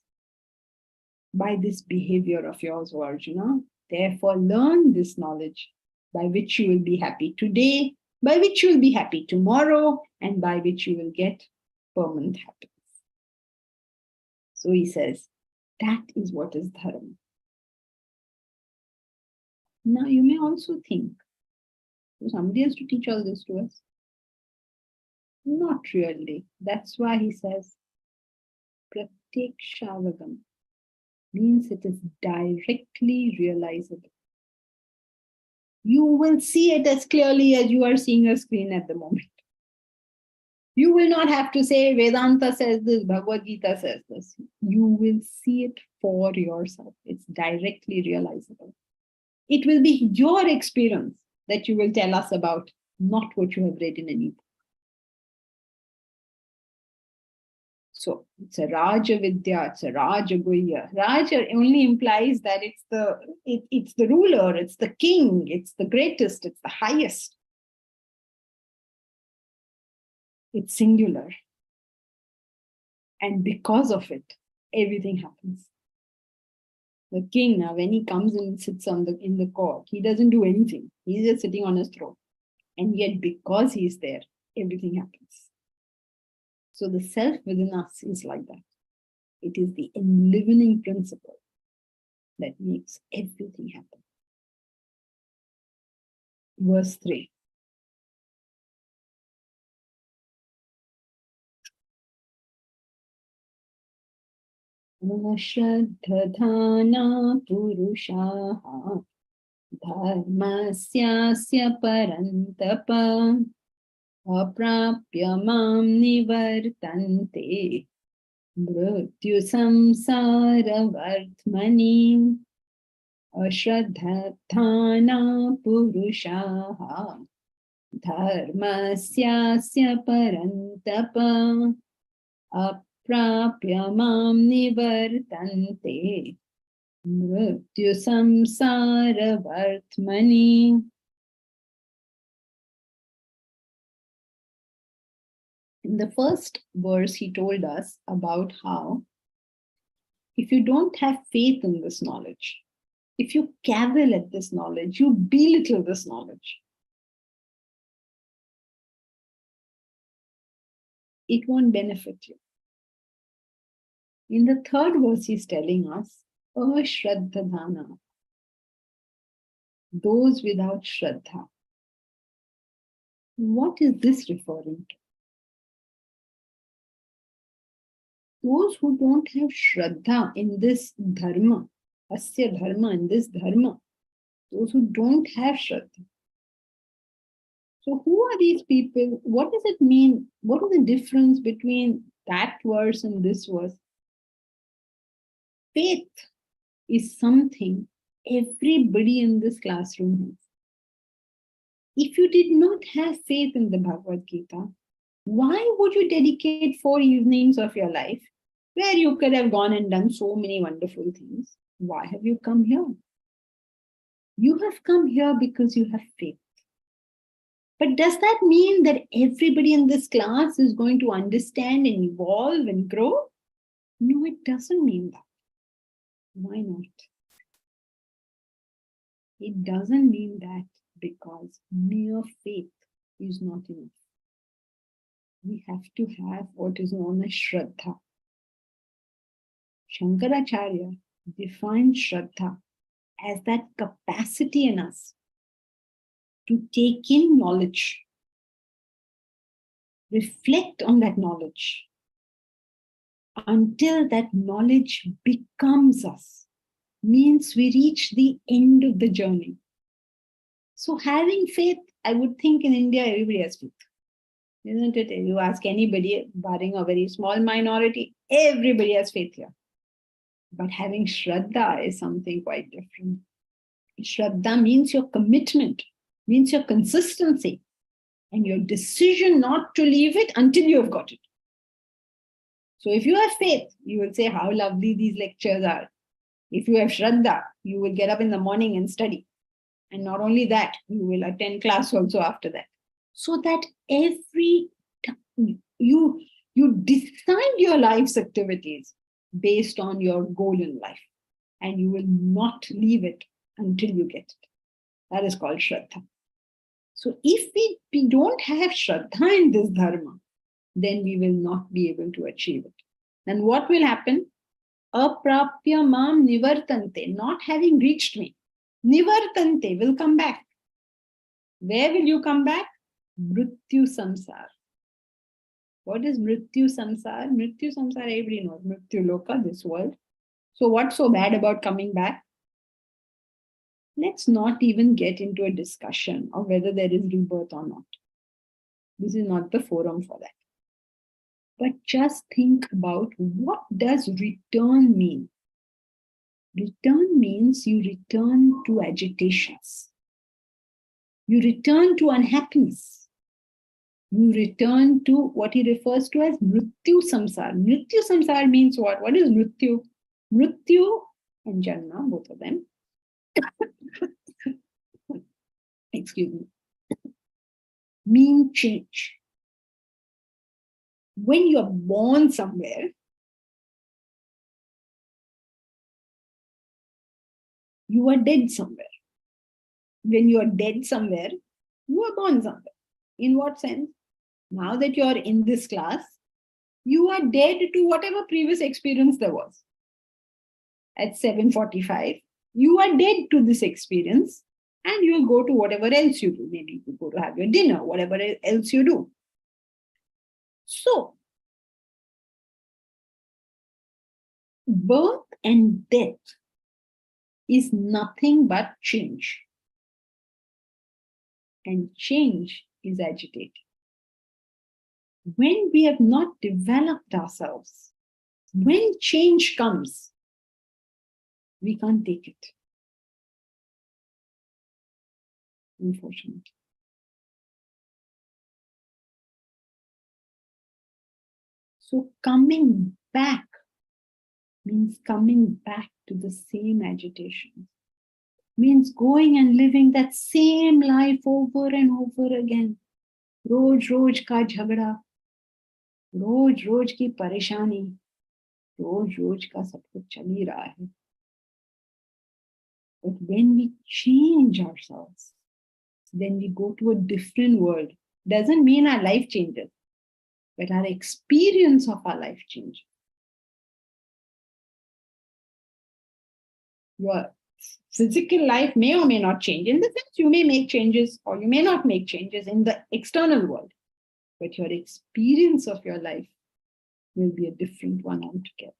By this behavior of yours, O Arjuna, therefore learn this knowledge by which you will be happy today, by which you will be happy tomorrow, and by which you will get permanent happiness. So he says, that is what is dharma. Now you may also think, somebody has to teach all this to us. Not really. That's why he says, Pratyekshāvagam means it is directly realizable. You will see it as clearly as you are seeing a screen at the moment. You will not have to say Vedanta says this, Bhagavad Gita says this. You will see it for yourself. It's directly realizable. It will be your experience that you will tell us about, not what you have read in any book. So it's a Raja Vidya, it's a Raja Guhya. Raja only implies that it's the ruler, it's the king, it's the greatest, it's the highest. It's singular. And because of it, everything happens. The king, now, when he comes and sits in the court, he doesn't do anything. He's just sitting on his throne. And yet, because he's there, everything happens. So the self within us is like that. It is the enlivening principle that makes everything happen. Verse 3. Ashraddhana purushaha dharmasyasya parantapa aprapya mam nivartante mrityu samsara vartmani. Ashraddhana purushaha dharmasyasya parantapa aprapya mam nivartante mrityu samsara vartmani. In the first verse, he told us about how if you don't have faith in this knowledge, if you cavil at this knowledge, you belittle this knowledge, it won't benefit you. In the third verse, he's telling us, Ashraddhana, those without Shraddha. What is this referring to? Those who don't have Shraddha in this dharma, asya dharma, in this dharma, those who don't have Shraddha. So who are these people? What does it mean? What is the difference between that verse and this verse? Faith is something everybody in this classroom has. If you did not have faith in the Bhagavad Gita, why would you dedicate 4 evenings of your life where you could have gone and done so many wonderful things? Why have you come here? You have come here because you have faith. But does that mean that everybody in this class is going to understand and evolve and grow? No, it doesn't mean that. Why not? It doesn't mean that because mere faith is not enough. We have to have what is known as Shraddha. Shankaracharya defines Shraddha as that capacity in us to take in knowledge, reflect on that knowledge until that knowledge becomes us, means we reach the end of the journey. So having faith, I would think in India, everybody has faith. Isn't it? You ask anybody, barring a very small minority, everybody has faith here. But having Shraddha is something quite different. Shraddha means your commitment, means your consistency, and your decision not to leave it until you have got it. So if you have faith, you will say how lovely these lectures are. If you have Shraddha, you will get up in the morning and study. And not only that, you will attend class also after that. So that every time you decide your life's activities based on your goal in life, and you will not leave it until you get it. That is called Shraddha. So if we don't have Shraddha in this dharma, then we will not be able to achieve it. And what will happen? Aprapya mam nivartante, not having reached me. Nivartante will come back. Where will you come back? Mrityu samsar. What is Mrityu samsar? Mrityu samsar, everybody knows. Mrityu loka, this world. So what's so bad about coming back? Let's not even get into a discussion of whether there is rebirth or not. This is not the forum for that. But just think about, what does return mean? Return means you return to agitations. You return to unhappiness. You return to what he refers to as Mrityu samsar. Mrityu samsar means what? What is Mrityu? Mrityu and Janma, both of them. Excuse me. Mean change. When you're born somewhere, you are dead somewhere. When you are dead somewhere, you are born somewhere. In what sense? Now that you are in this class, you are dead to whatever previous experience there was. At 7:45, you are dead to this experience, and you will go to whatever else you do. Maybe you go to have your dinner, whatever else you do. So, birth and death is nothing but change. And change is agitating. When we have not developed ourselves, when change comes, we can't take it. Unfortunately. So coming back means coming back to the same agitation. Means going and living that same life over and over again. Roj roj ka jhagda, roj roj ki pareshani, roj roj ka sab kuch chal hi raha hai. But when we change ourselves, then we go to a different world. Doesn't mean our life changes, but our experience of our life changes. Your physical life may or may not change. In the sense, you may make changes or you may not make changes in the external world, but your experience of your life will be a different one altogether.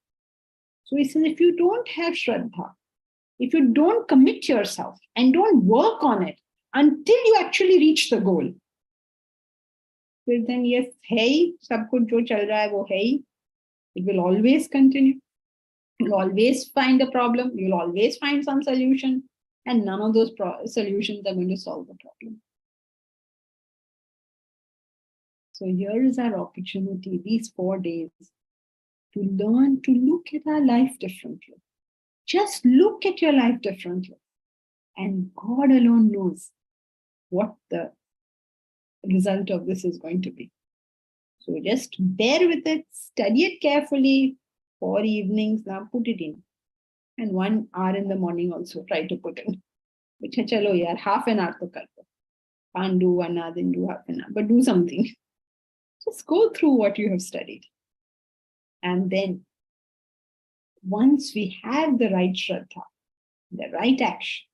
So he says, if you don't have Shraddha, if you don't commit yourself and don't work on it until you actually reach the goal, then yes, hey, sab kuch jo chal raha hai wo hai, it will always continue. You'll always find a problem. You'll always find some solution. And none of those solutions are going to solve the problem. So here is our opportunity, these 4 days, to learn to look at our life differently. Just look at your life differently. And God alone knows what the result of this is going to be. So just bear with it, study it carefully. 4 evenings, now put it in. And 1 hour in the morning also try to put in. Which chalo yaar, half an hour to kar do. Can't do 1 hour, then do half an hour, but do something. Just go through what you have studied. And then once we have the right shraddha, the right action,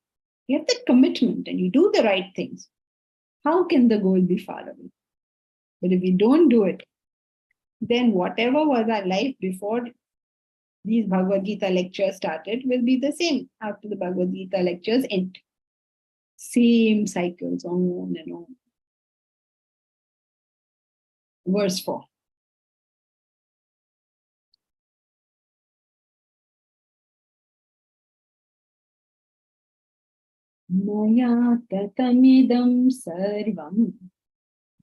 you have that commitment and you do the right things, how can the goal be far away? But if we don't do it, then whatever was our life before these Bhagavad Gita lectures started will be the same after the Bhagavad Gita lectures end. Same cycles on and on. Verse 4. Maya tatamidam sarvam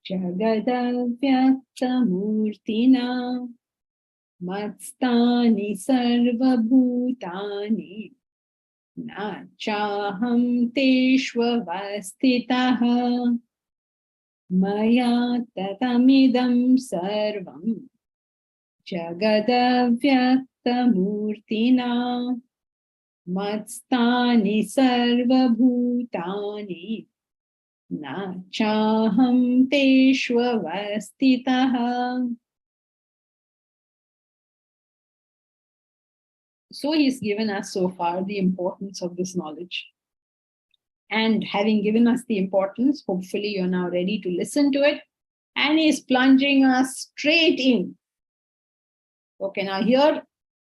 jagadavyatamurtina matstani sarvabhutani na chaham teshvavastitaha. Maya tatamidam sarvam jagadavyatamurtina matstani sarvabhutani na chaham teshvavastitaha. So he's given us so far the importance of this knowledge. And having given us the importance, hopefully you're now ready to listen to it. And he's plunging us straight in. Okay, now here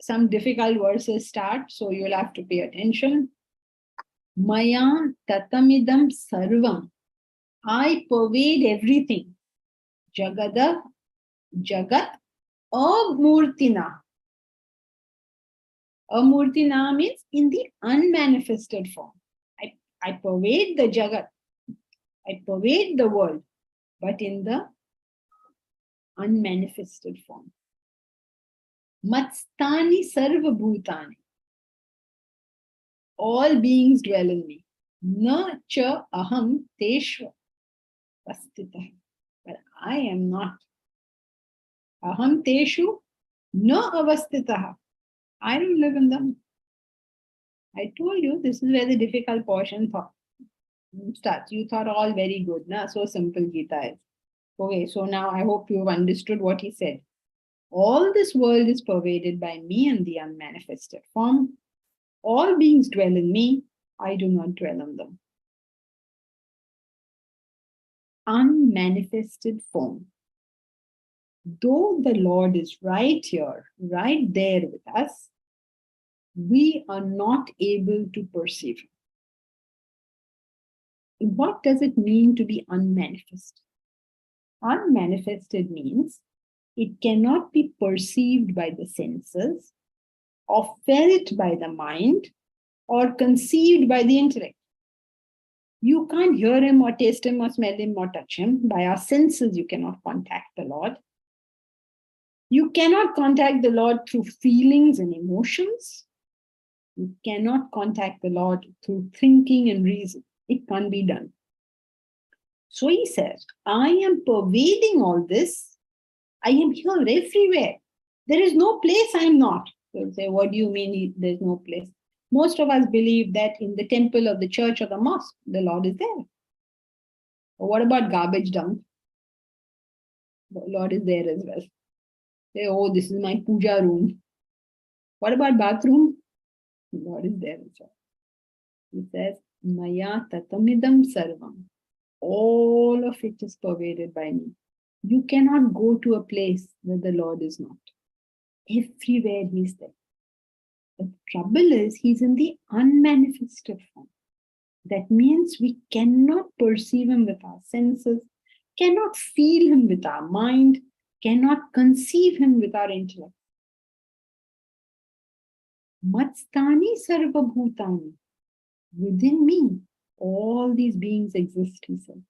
some difficult verses start, so you'll have to pay attention. Maya tatamidam sarvam. I pervade everything. Jagat amurtina. Amurtina means in the unmanifested form. I pervade the Jagat. I pervade the world, but in the unmanifested form. Matstani sarva bhutani. All beings dwell in me. Na cha aham teshva vastitah. But I am not. Aham teshu na avastitah. I don't live in them. I told you this is where the difficult portion starts. You thought all very good, na? So simple Gita is. Okay, so now I hope you've understood what he said. All this world is pervaded by me in the unmanifested form. All beings dwell in me. I do not dwell in them. Unmanifested form. Though the Lord is right here, right there with us, we are not able to perceive him. What does it mean to be unmanifest? Unmanifested means it cannot be perceived by the senses, or felt by the mind, or conceived by the intellect. You can't hear him or taste him or smell him or touch him. By our senses, you cannot contact the Lord. You cannot contact the Lord through feelings and emotions. You cannot contact the Lord through thinking and reason. It can't be done. So he says, I am pervading all this. I am here everywhere. There is no place I am not. You'll say, what do you mean there's no place? Most of us believe that in the temple or the church or the mosque, the Lord is there. But what about garbage dump? The Lord is there as well. Say, oh, this is my puja room. What about bathroom? The Lord is there as well. He says, Maya tatamidam sarvam. All of it is pervaded by me. You cannot go to a place where the Lord is not. Everywhere he's there. The trouble is, he's in the unmanifested form. That means we cannot perceive him with our senses, cannot feel him with our mind, cannot conceive him with our intellect. Matstani sarva bhutani. Within me, all these beings exist, he said.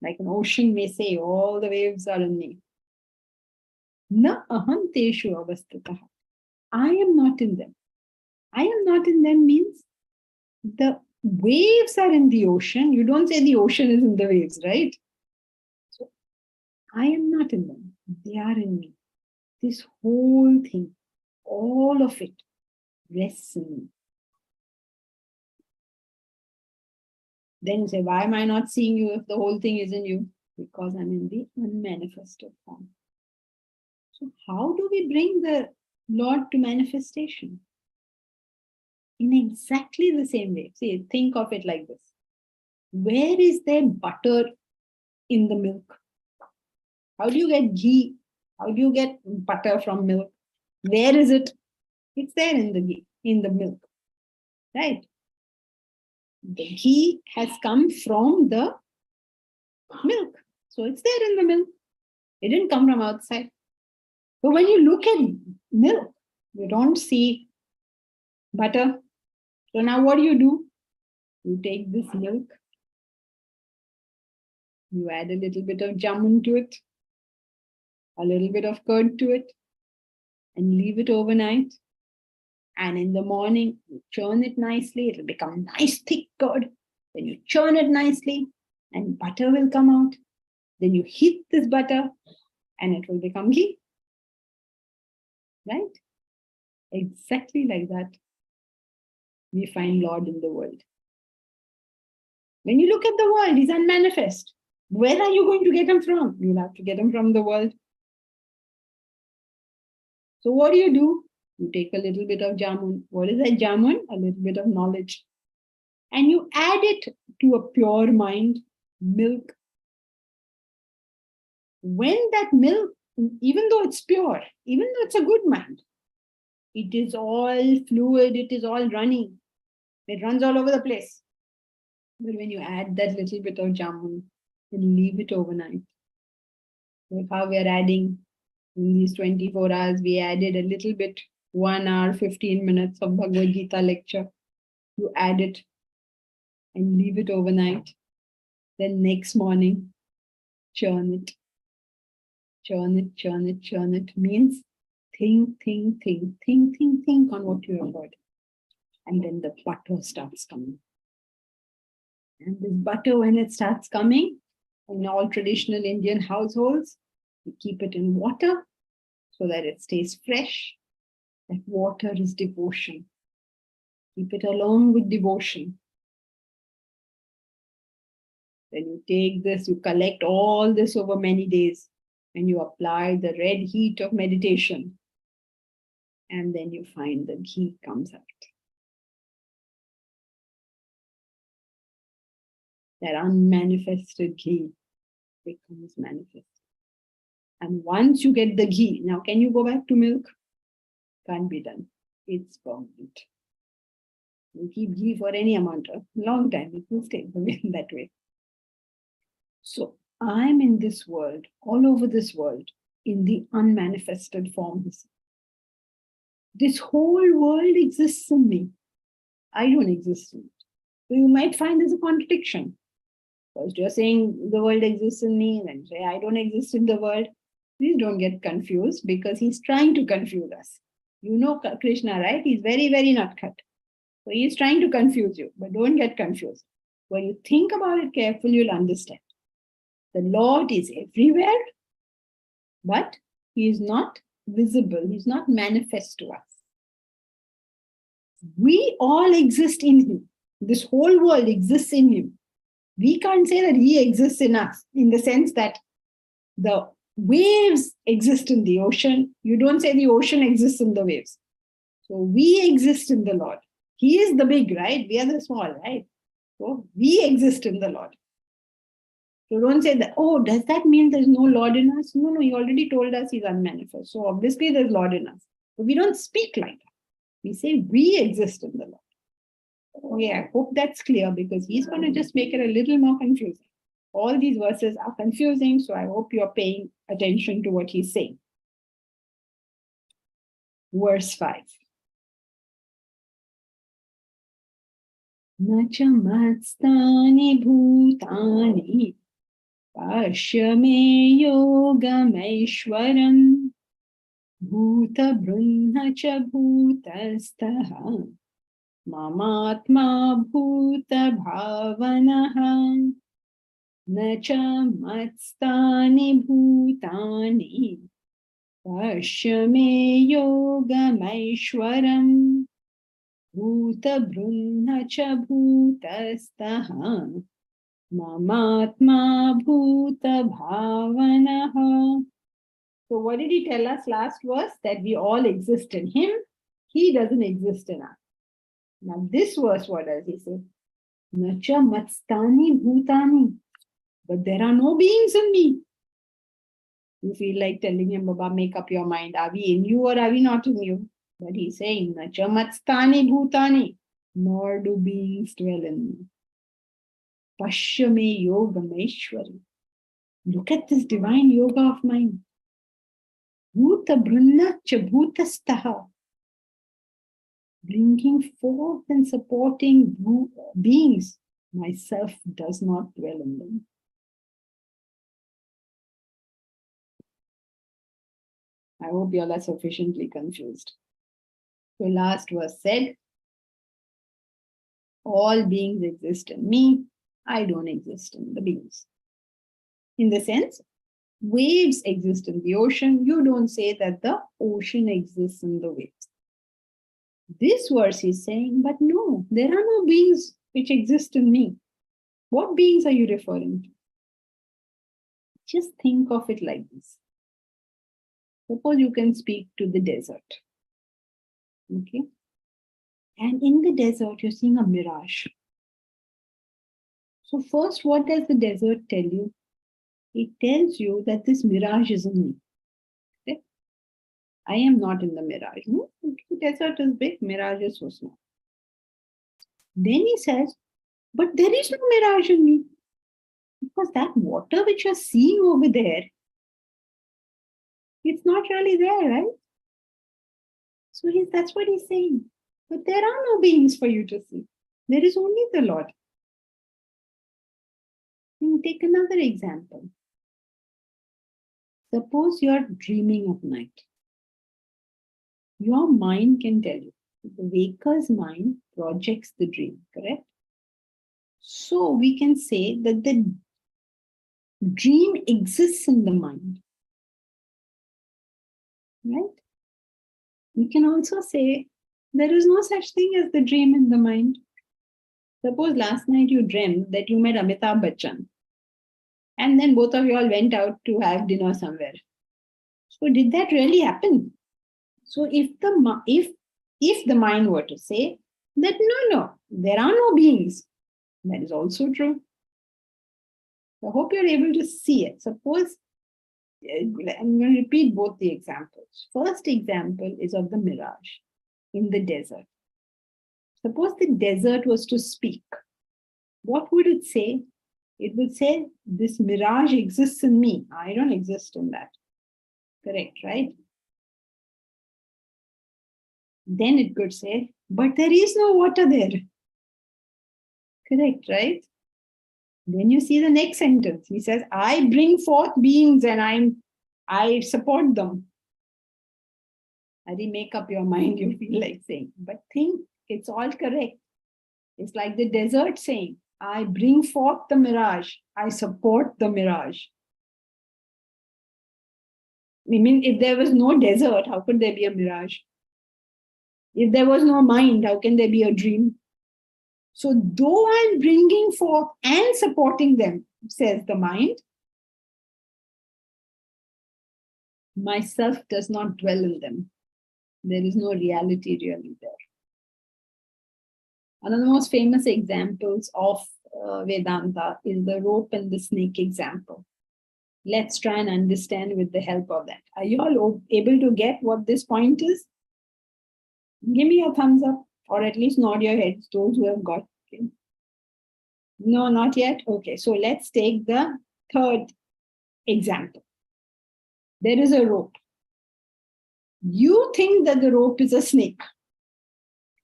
Like an ocean may say, all the waves are in me. Na aham teshu avastitah. I am not in them. I am not in them means the waves are in the ocean. You don't say the ocean is in the waves, right? So I am not in them. They are in me. This whole thing. all of it rests in me. Then you say, why am I not seeing you if the whole thing is in you? Because I'm in the unmanifested form. So how do we bring the Lord to manifestation? In exactly the same way. See, think of it like this. Where is there butter in the milk? How do you get ghee? How do you get butter from milk? Where is it? It's there in the ghee, in the milk, right? The ghee has come from the milk. So it's there in the milk. It didn't come from outside. But when you look at milk, you don't see butter. So now what do? You take this milk, you add a little bit of jamun to it, a little bit of curd to it, and leave it overnight. And in the morning, you churn it nicely. It'll become nice, thick curd. Then you churn it nicely, and butter will come out. Then you heat this butter, and it will become ghee. Right? Exactly like that, we find Lord in the world. When you look at the world, he's unmanifest. Where are you going to get him from? You'll have to get him from the world. So what do? You take a little bit of jamun. What is that jamun? A little bit of knowledge. And you add it to a pure mind, milk. When that milk, even though it's pure, even though it's a good mind, it is all fluid, it is all running. It runs all over the place. But when you add that little bit of jamun and leave it overnight, like how we are adding in these 24 hours, we added a little bit, 1 hour, 15 minutes of Bhagavad Gita lecture. You add it and leave it overnight. Then next morning, churn it. Churn it, churn it, churn it. Means think on what you have heard. And then the butter starts coming. And this butter, when it starts coming, in all traditional Indian households, we keep it in water so that it stays fresh. That water is devotion. Keep it along with devotion. Then you take this, you collect all this over many days, and you apply the red heat of meditation. And then you find the ghee comes out. That unmanifested ghee becomes manifest. And once you get the ghee, now can you go back to milk? Can't be done. It's permanent. You keep ghee for any amount of long time, it will stay that way. So I'm in this world, all over this world, in the unmanifested forms. This whole world exists in me. I don't exist in it. So you might find there's a contradiction. First you're saying the world exists in me, then you say I don't exist in the world. Please don't get confused, because he's trying to confuse us. You know Krishna, right? He's very, very nutcut. So he's trying to confuse you, but don't get confused. When you think about it carefully, you'll understand. The Lord is everywhere, but he is not visible. He's not manifest to us. We all exist in him. This whole world exists in him. We can't say that he exists in us, in the sense that the waves exist in the ocean. You don't say the ocean exists in the waves. So we exist in the Lord. He is the big, right? We are the small, right? So we exist in the Lord. So don't say that, oh, does that mean there's no Lord in us? No, he already told us he's unmanifest. So obviously there's Lord in us. But we don't speak like that. We say we exist in the Lord. Okay, I hope that's clear, because he's going to just make it a little more confusing. All these verses are confusing, so I hope you're paying attention to what he's saying. Verse 5. Nacha matstani bhutani pashya me yogameshwaram bhuta brunha cha bhutastaha mamatma bhuta bhavanaha nacha matstani bhutani Pashya me yogamaishwaram bhuta brunha cha bhutastaha mamatma bhuta bhavanaha. So what did he tell us last verse? That we all exist in him. He doesn't exist in us. Now this verse, what does he say? Nacha matstani bhutani. But there are no beings in me. You feel like telling him, Baba, make up your mind. Are we in you or are we not in you? But he's saying, Nacha matstani bhutani. Nor do beings dwell in me. Pashya me yogameshwari. Look at this divine yoga of mine. Bhuta brunna cha bhutastaha. Bringing forth and supporting beings. Myself does not dwell in them. I hope you all are sufficiently confused. So last verse said, all beings exist in me. I don't exist in the beings. In the sense, waves exist in the ocean. You don't say that the ocean exists in the waves. This verse is saying, but no, there are no beings which exist in me. What beings are you referring to? Just think of it like this. Suppose you can speak to the desert. Okay? And in the desert, you're seeing a mirage. So first, what does the desert tell you? It tells you that this mirage isn't me. Okay? I am not in the mirage. No? The desert is big, mirage is so small. Then he says, but there is no mirage in me. Because that water which you're seeing over there, it's not really there, right? So that's what he's saying. But there are no beings for you to see. There is only the Lord. And take another example. Suppose you're dreaming at night. Your mind can tell you. The waker's mind projects the dream, correct? So we can say that the dream exists in the mind. Right? We can also say there is no such thing as the dream in the mind. Suppose last night you dreamed that you met Amitabh Bachchan. And then both of you all went out to have dinner somewhere. So did that really happen? So if the mind were to say that no, there are no beings, that is also true. I hope you're able to see it. Suppose, I'm going to repeat both the examples. First example is of the mirage in the desert. Suppose the desert was to speak. What would it say? It would say, this mirage exists in me. I don't exist in that. Correct, right? Then it could say, but there is no water there. Correct, right? Then you see the next sentence. He says, I bring forth beings and I support them. I didn't make up your mind, you feel like saying. But think, it's all correct. It's like the desert saying, I bring forth the mirage. I support the mirage. I mean, if there was no desert, how could there be a mirage? If there was no mind, how can there be a dream? So though I'm bringing forth and supporting them, says the mind, myself does not dwell in them. There is no reality really there. One of the most famous examples of Vedanta is the rope and the snake example. Let's try and understand with the help of that. Are you all able to get what this point is? Give me a thumbs up, or at least nod your heads, those who have got it. No, not yet? Okay, so let's take the third example. There is a rope. You think that the rope is a snake.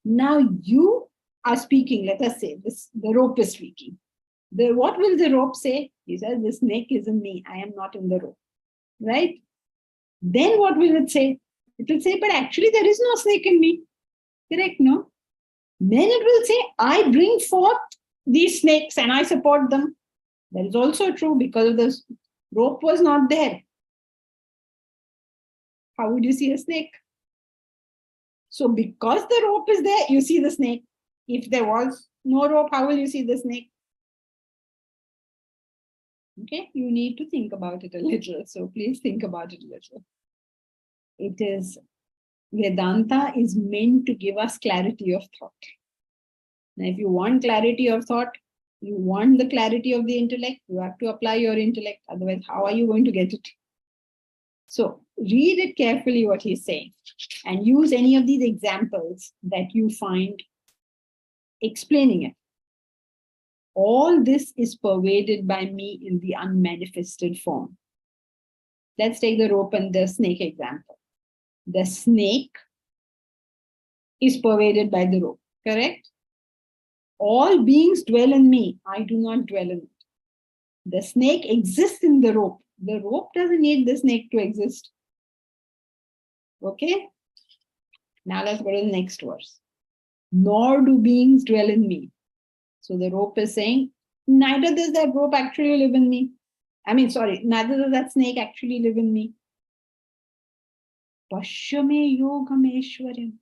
Now you are speaking, let us say, the rope is speaking. What will the rope say? He says, the snake is in me, I am not in the rope. Right? Then what will it say? It will say, but actually there is no snake in me. Correct, no? Then it will say, I bring forth these snakes and I support them. That is also true because the rope was not there. how would you see a snake? So because the rope is there, you see the snake. If there was no rope, how will you see the snake? Okay, you need to think about it a little. So please think about it a little. It is, Vedanta is meant to give us clarity of thought. Now, if you want clarity of thought, you want the clarity of the intellect, you have to apply your intellect. Otherwise, how are you going to get it? So read it carefully what he's saying and use any of these examples that you find explaining it. All this is pervaded by me in the unmanifested form. Let's take the rope and the snake example. The snake is pervaded by the rope, correct? All beings dwell in me. I do not dwell in it. The snake exists in the rope. The rope doesn't need the snake to exist. Okay? Now let's go to the next verse. Nor do beings dwell in me. So the rope is saying, neither does that rope actually live in me. Neither does that snake actually live in me. Pashyame yogam eshwaryam.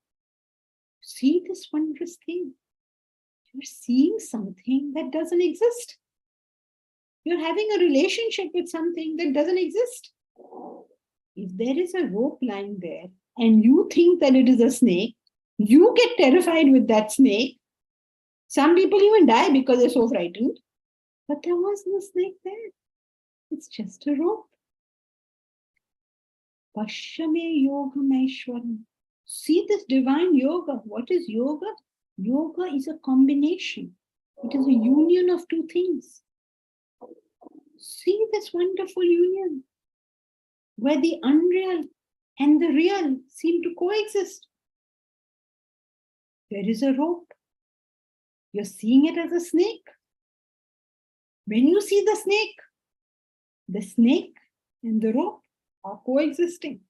See this wondrous thing. You're seeing something that doesn't exist. You're having a relationship with something that doesn't exist. If there is a rope lying there and you think that it is a snake, you get terrified with that snake. Some people even die because they're so frightened. But there was no snake there. It's just a rope. Pashyame yogam aishwaram. See this divine yoga. What is yoga? Yoga is a combination. It is a union of two things. See this wonderful union where the unreal and the real seem to coexist. There is a rope. You're seeing it as a snake. When you see the snake and the rope are coexisting.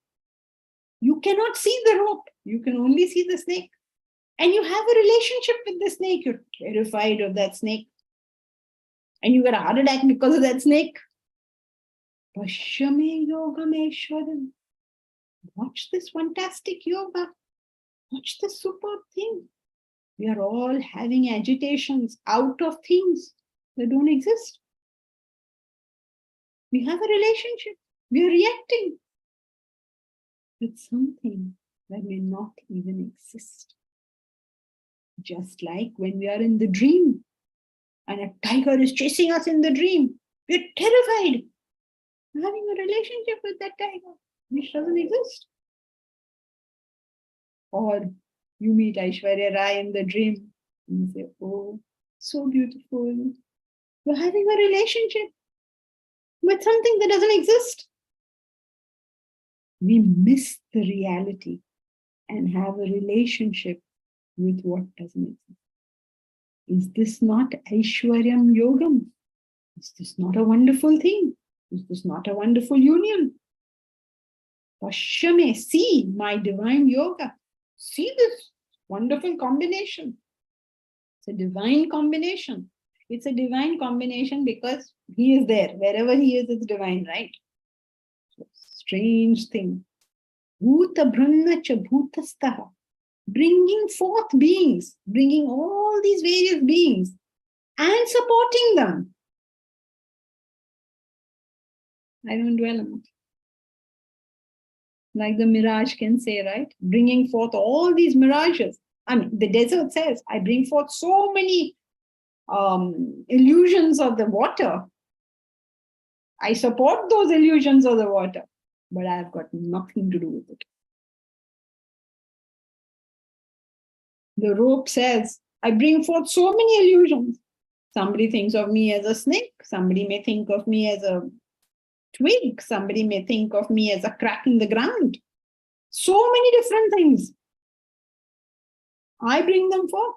You cannot see the rope. You can only see the snake. And you have a relationship with the snake. You're terrified of that snake. And you get a heart attack because of that snake. Pashyame yogam eshwaram. Watch this fantastic yoga. Watch this superb thing. We are all having agitations out of things that don't exist. We have a relationship. We are reacting with something that may not even exist. Just like when we are in the dream and a tiger is chasing us in the dream, we're terrified. We're having a relationship with that tiger, which doesn't exist. Or you meet Aishwarya Rai in the dream and you say, oh, so beautiful. You're having a relationship with something that doesn't exist. We miss the reality and have a relationship with what doesn't exist. Is this not Aishwaryam Yogam? Is this not a wonderful thing? Is this not a wonderful union? Pashyame, see my divine yoga. See this wonderful combination. It's a divine combination. It's a divine combination because he is there. Wherever he is, it's divine, right? So, strange thing. Bhuta brahmacha bhutastaha. Bringing forth beings, bringing all these various beings and supporting them. I don't dwell on it. Like the mirage can say, right? Bringing forth all these mirages. The desert says, I bring forth so many illusions of the water. I support those illusions of the water, but I've got nothing to do with it. The rope says, I bring forth so many illusions. Somebody thinks of me as a snake. Somebody may think of me as a twig. Somebody may think of me as a crack in the ground. So many different things. I bring them forth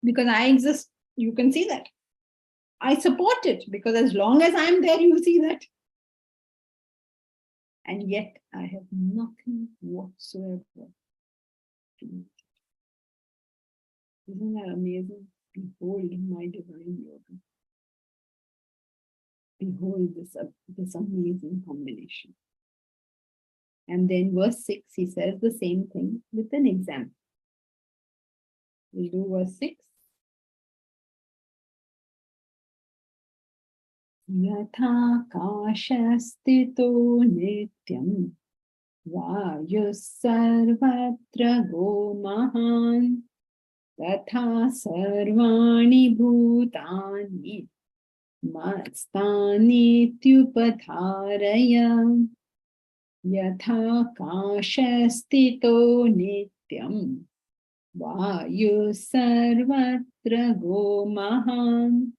because I exist. You can see that. I support it because as long as I'm there, you see that. And yet I have nothing whatsoever to do with it. Isn't that amazing? Behold my divine yoga. Behold this amazing combination. And then verse 6, he says the same thing with an example. We'll do verse 6. Yatha kashastito nityam vayus sarvatra go mahan tatha sarvani bhutani matstani tyupadharaya yatha kashastito nityam vayus sarvatra go mahan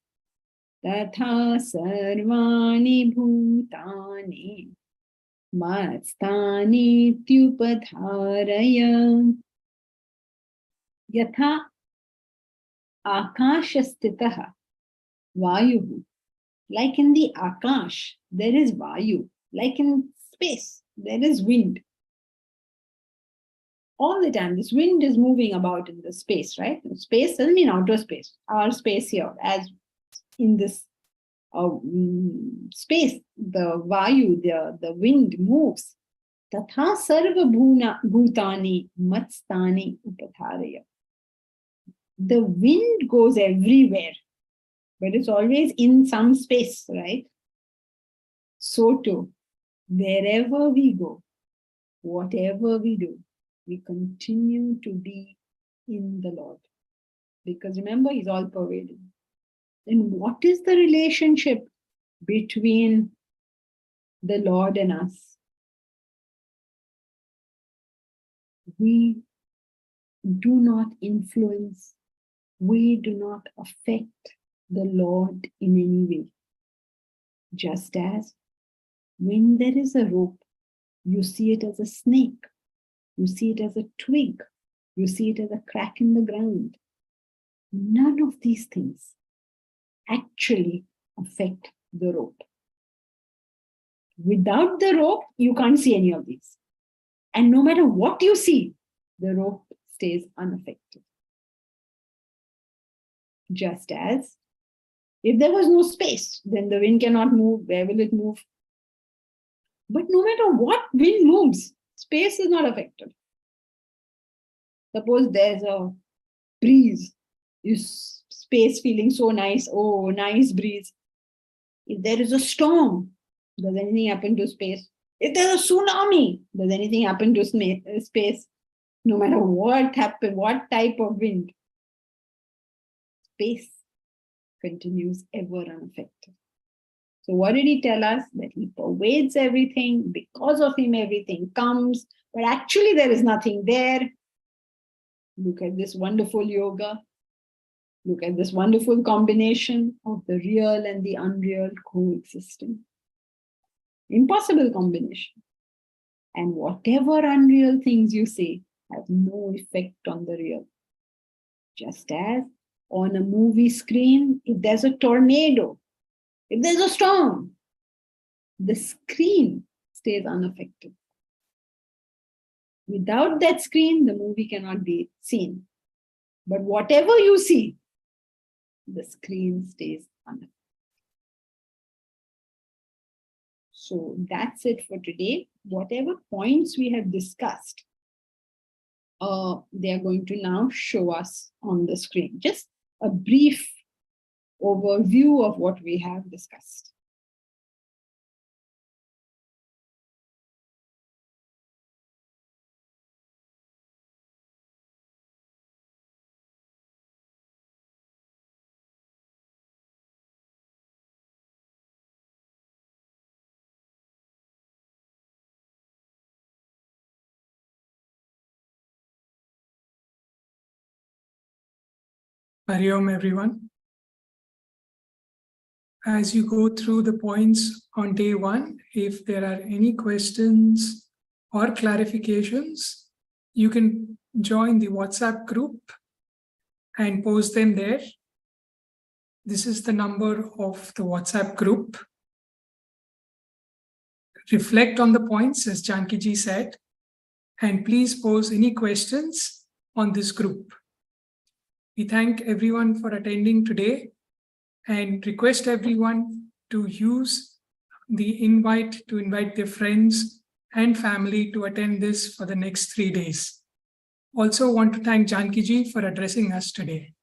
tatha sarvani bhutani matstani tyupadharaya yatha akashastitaha vayuhu. Like in the akash, there is vayu. Like in space, there is wind. All the time, this wind is moving about in the space, right? Space doesn't mean outer space. Our space here, as in this space, the vayu, the wind moves. Tatha sarva bhutani matstani upadharaya. The wind goes everywhere, but it's always in some space, right? So too, wherever we go, whatever we do, we continue to be in the Lord. Because remember, He's all pervading. Then what is the relationship between the Lord and us? We do not influence, we do not affect the Lord in any way. Just as when there is a rope, you see it as a snake, you see it as a twig, you see it as a crack in the ground. None of these things actually affect the rope. Without the rope, you can't see any of these. And no matter what you see, the rope stays unaffected. Just as if there was no space, then the wind cannot move. Where will it move? But no matter what wind moves, space is not affected. Suppose there's a breeze, space feeling so nice, oh, nice breeze. If there is a storm, does anything happen to space? If there's a tsunami, does anything happen to space? No matter what happens, what type of wind, space continues ever unaffected. So what did he tell us? That he pervades everything. Because of him, everything comes. But actually, there is nothing there. Look at this wonderful yoga. Look at this wonderful combination of the real and the unreal coexisting. Impossible combination. And whatever unreal things you say have no effect on the real. Just as on a movie screen, if there's a tornado, if there's a storm, the screen stays unaffected. Without that screen, the movie cannot be seen. But whatever you see, the screen stays unaffected. So that's it for today. Whatever points we have discussed, they are going to now show us on the screen. Just a brief overview of what we have discussed. Hari Om, everyone. As you go through the points on day one, if there are any questions or clarifications, you can join the WhatsApp group and post them there. This is the number of the WhatsApp group. Reflect on the points, as Janki ji said, and please pose any questions on this group. We thank everyone for attending today and request everyone to use the invite to invite their friends and family to attend this for the next 3 days. Also want to thank Janki ji for addressing us today.